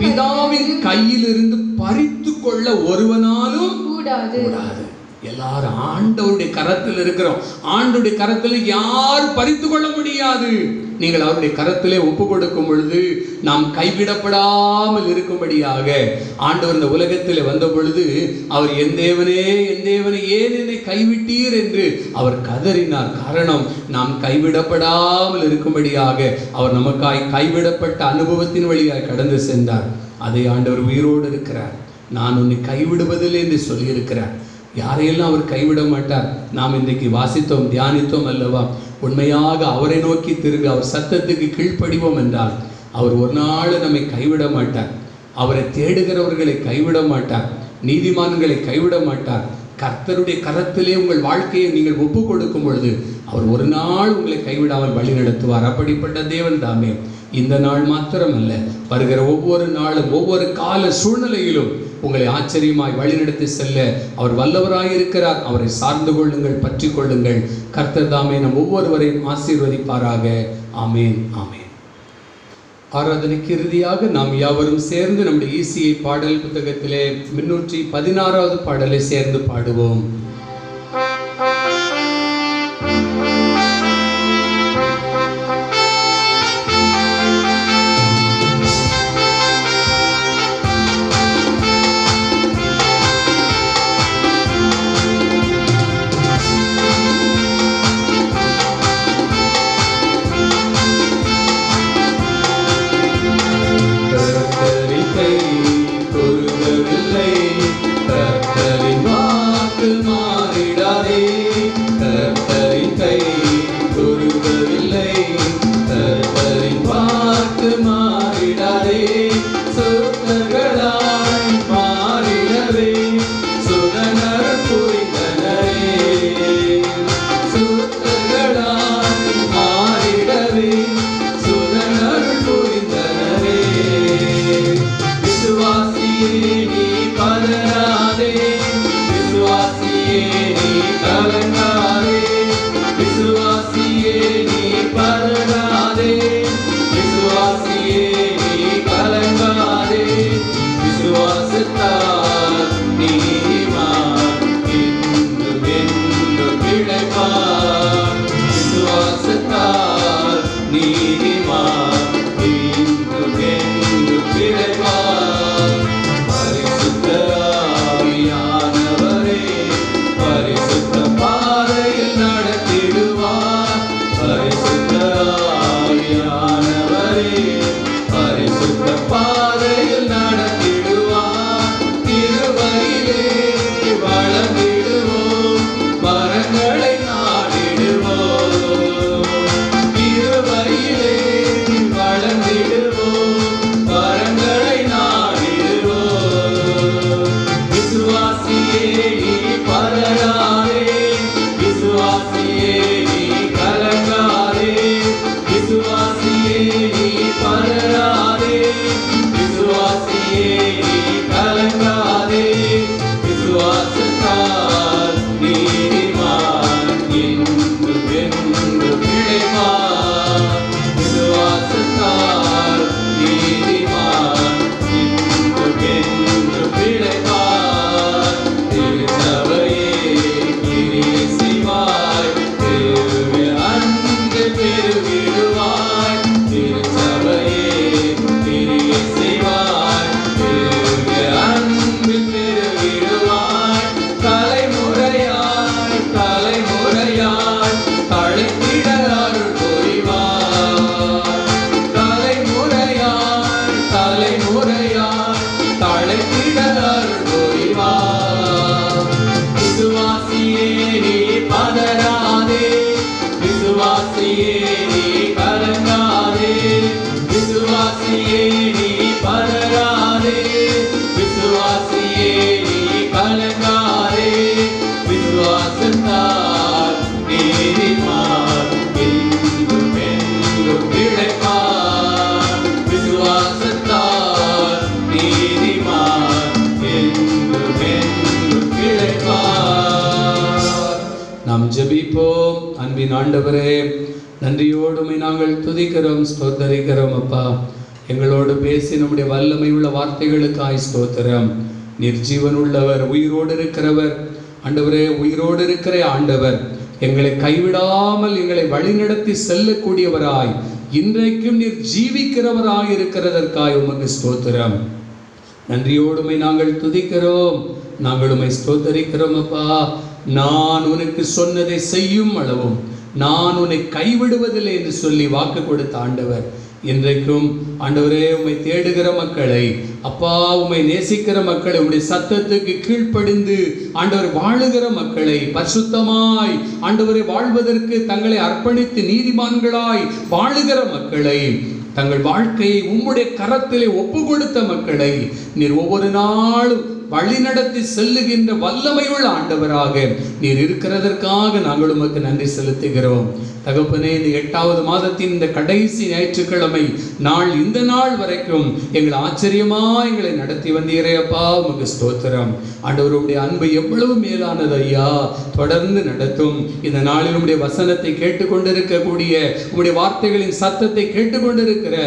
S1: பிதாவின் கையிலிருந்து பறித்துக் கொள்ள ஒருவனாலும் கூடாது. எல்லாரும் ஆண்டவருடைய கரத்தில் இருக்கிறோம். ஆண்டவருடைய கரத்தில் யாரும் பறித்து கொள்ள முடியாது. நீங்கள் அவருடைய கரத்திலே ஒப்பு கொடுக்கும் பொழுது நாம் கைவிடப்படாமல் இருக்கும்படியாக ஆண்டவர் இந்த உலகத்தில் வந்த பொழுது அவர் என் தேவனே ஏன் என்னை கைவிட்டீர் என்று அவர் கதறினார். காரணம், நாம் கைவிடப்படாமல் இருக்கும்படியாக அவர் நமக்காய் கைவிடப்பட்ட அனுபவத்தின் வழியாக கடந்து சென்றார். அதை ஆண்டவர் உயிரோடு இருக்கிறார். நான் உன்னை கைவிடுவதில்லை என்று சொல்லியிருக்கிறார். யாரையெல்லாம் அவர் கைவிட மாட்டார். நாம் இன்றைக்கு வாசித்தோம், தியானித்தோம் அல்லவா? உண்மையாக அவரை நோக்கி திரும்பி அவர் சத்தத்துக்கு கீழ்ப்படிவோம் என்றால் அவர் ஒரு நாள் நம்மை கைவிட மாட்டார். அவரை தேடுகிறவர்களை கைவிட மாட்டார், நீதிமான்களை கைவிட மாட்டார். கர்த்தருடைய கரத்திலே உங்கள் வாழ்க்கையை நீங்கள் ஒப்பு கொடுக்கும் பொழுது அவர் ஒரு நாள் உங்களை கைவிடாமல் வழி நடத்துவார். அப்படிப்பட்ட தேவன் தாமே இந்த நாள் மாத்திரமல்ல, வருகிற ஒவ்வொரு நாளும் ஒவ்வொரு கால சூழ்நிலையிலும் உங்களை ஆச்சரியமாய் வழிநடத்தி செல்ல அவர் வல்லவராய் இருக்கிறார். அவரை சார்ந்து கொள்ளுங்கள், பற்றி கொள்ளுங்கள். கர்த்தர் தாமே நம் ஒவ்வொருவரையும் ஆசீர்வதிப்பாராக. ஆமேன், ஆமேன். ஆராதனைக்கு இறுதியாக நாம் யாவரும் சேர்ந்து நம்முடைய ஈசியை பாடல் புத்தகத்திலே 316வது பாடலை சேர்ந்து பாடுவோம். ஜெபிப்போம். அன்பின் ஆண்டவரே, நன்றியோடுமை நாங்கள் துதிக்கிறோம், ஸ்தோத்தரிக்கிறோம். அப்பா, எங்களோடு பேசி நம்முடைய வல்லமை உள்ள வார்த்தைகளுக்காய் ஸ்தோத்திரம். நீர் ஜீவன் உள்ளவர், உயிரோடு இருக்கிறவர். ஆண்டவரே, உயிரோடு இருக்கிற ஆண்டவர் எங்களை கைவிடாமல் எங்களை வழிநடத்தி செல்லக்கூடியவராய் இன்றைக்கும் நீர் ஜீவிக்கிறவராய் இருக்கிறதற்காய் உமக்கு ஸ்தோத்திரம். நன்றியோடுமை நாங்கள் துதிக்கிறோம், நாங்கள் உம்மை ஸ்தோத்தரிக்கிறோம். அப்பா, நான் உனக்கு சொன்னதை செய்யும் அளவும் நான் உன்னை கைவிடுவதில்லை என்று சொல்லி வாக்கு கொடுத்த ஆண்டவர், இன்றைக்கும் ஆண்டவரே உம்மை தேடுகிற மக்களை, அப்பா உம்மை நேசிக்கிற மக்களை, உம்முடைய சத்தத்துக்கு கீழ்ப்படிந்து ஆண்டவர் வாழுகிற மக்களை, பரிசுத்தமாய் ஆண்டவரை வாழ்வதற்கு தங்களை அர்ப்பணித்து நீதிமான்களாய் வாழுகிற மக்களை தங்கள் வாழ்க்கையை உம்முடைய கரத்திலே ஒப்பு கொடுத்த மக்களை நீர் ஒவ்வொரு நாளும் வழிநடத்தி செல்லுகின்ற வல்லமையுள்ள ஆண்டவராக நீர் இருக்கிறதற்காக நாங்கள் உமக்கு நன்றி செலுத்துகிறோம். தகப்பனே, இந்த 8வது மாதத்தின் இந்த கடைசி ஞாயிற்றுக்கிழமை நாள் இந்த நாள் வரைக்கும் எங்களை ஆச்சரியமா எங்களை நடத்தி வந்தீரே அப்பா, உமக்கு ஸ்தோத்திரம். ஆண்டவருடைய அன்பு எவ்வளவு மேலானது ஐயா. தொடர்ந்து நடத்தும். இந்த நாளில் உம்முடைய வசனத்தை கேட்டுக்கொண்டிருக்கக்கூடிய, உம்முடைய வார்த்தைகளின் சத்தத்தை கேட்டுக்கொண்டிருக்கிற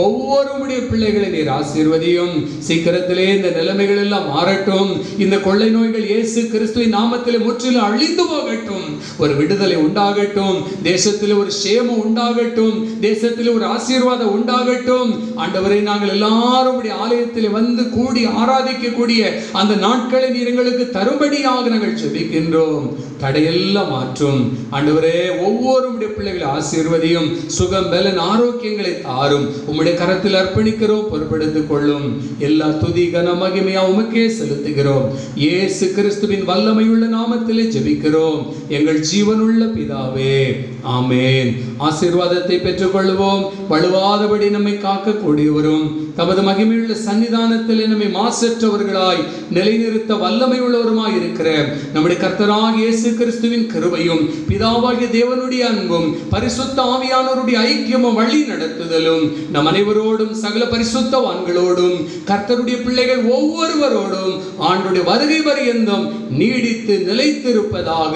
S1: ஒவ்வொரு உம்முடைய பிள்ளைகளை நீர் ஆசீர்வதியும். சீக்கிரத்திலே இந்த நிலைமைகள் எல்லாம் மாறட்டும். இந்த கொள்ளை நோய்கள் இயேசு கிறிஸ்துவின் நாமத்திலே முற்றிலும் அழிந்து போகட்டும். ஒரு விடுதலை உண்டாகட்டும். தேசத்தில் ஒரு சேமம் உண்டாகட்டும். தேசத்தில் ஒரு ஆசீர்வாதம் உண்டாகட்டும். ஆண்டவரை, நாங்கள் எல்லாரும் ஆலயத்தில் வந்து கூடி ஆராதிக்கக்கூடிய அந்த நாட்களை நீர் எங்களுக்கு தரும்படியாக நாங்கள் ஜெபிக்கின்றோம். தடையெல்லாம் மாற்றும். ஆண்டவரே, ஒவ்வொரு பிள்ளைகளை ஆசீர்வதியும். சுகம், பலன், ஆரோக்கியங்களை தாரும். உம்முடைய கரத்தில் அர்ப்பணிக்கிறோம். பொறுப்பெடுத்துக் கொள்ளும். எல்லா துதி, கன, மகிமையா உமக்கே செலுத்துகிறோம். இயேசு கிறிஸ்துவின் வல்லமையுள்ள நாமத்திலே ஜெபிக்கிறோம் எங்கள் ஜீவனுள்ள பிதாவே, ஆமென். ஆசீர்வாதத்தை பெற்றுக் கொள்வோம். வலுவாதபடி நம்மை காக்கக்கூடியவரும் தமது மகிமையுள்ள சன்னிதானத்திலே நம்மை மாசற்றவர்களாய் நிலைநிறுத்த வல்லமை உள்ளவருமாய் இருக்கிற நம்முடைய கர்த்தராகிய இயேசு கிறிஸ்துவின் கிருபையும் பிதாவாகிய தேவனுடைய அன்பும் பரிசுத்த ஆவியானவருடைய ஐக்கியமும் வழி நடத்துதலும் நம் அனைவரோடும் சகல பரிசுத்தவான்களோடும் கர்த்தருடைய பிள்ளைகள் ஒவ்வொருவரோடும் ஆண்டுடைய வருகை பரியந்தம் நீடித்து நிலைத்திருப்பதாக.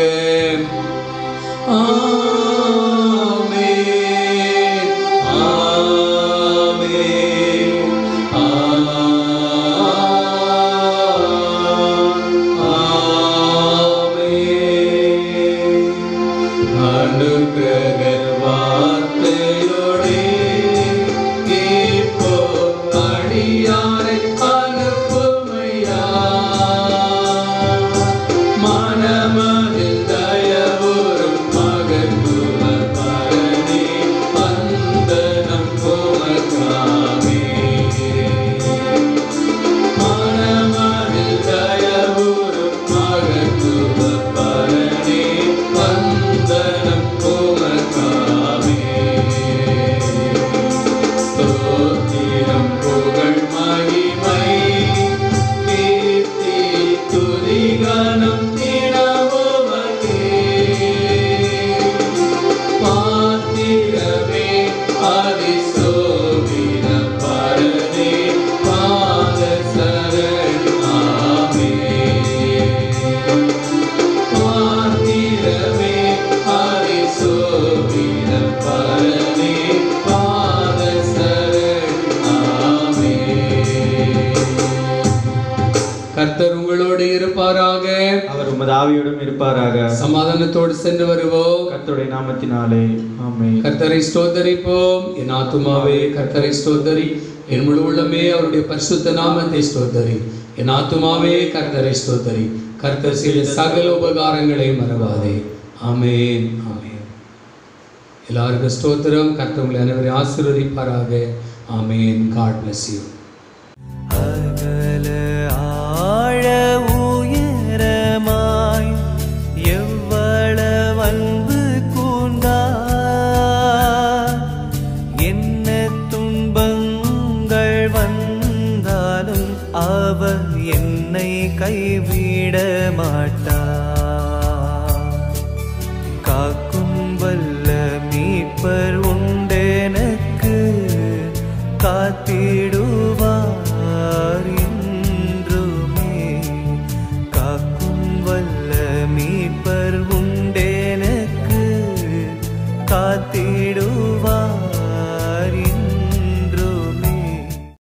S1: கர்த்தர் உங்களோடு இருப்பாராக. அவர் உமது ஆவியோடும் இருப்பாராக. சமாதானத்தோடு சென்று வருவோம் கர்த்தருடைய நாமத்தினாலே. ஆமென். கர்த்தரை ஸ்தோத்தரிப்போம். என் ஆத்துமாவே கர்த்தரை ஸ்தோத்தரி, என் முழு உள்ளமே அவருடைய பரிசுத்த நாமத்தை ஸ்தோத்தரி. என் ஆத்துமாவே கர்த்தரை ஸ்தோத்தரி, கர்த்தர் செய்த சகல உபகாரங்களை மறவாதே. ஆமென், ஆமென். எல்லாருக்கும் ஸ்தோத்திரம். கர்த்தர் உங்களை அனைவரையும் ஆசீர்வதிப்பாராக. ஆமென். God bless you.
S3: ஆழ உயரமாய் எவ்வளவு அன்பு கூர்ந்தார். என்ன துன்பங்கள் வந்தாலும் அவர் என்னை கைவிட மாட்டார். காக்கும் வல்ல மீட்பர் உண்டெனக்கு, காத்திடு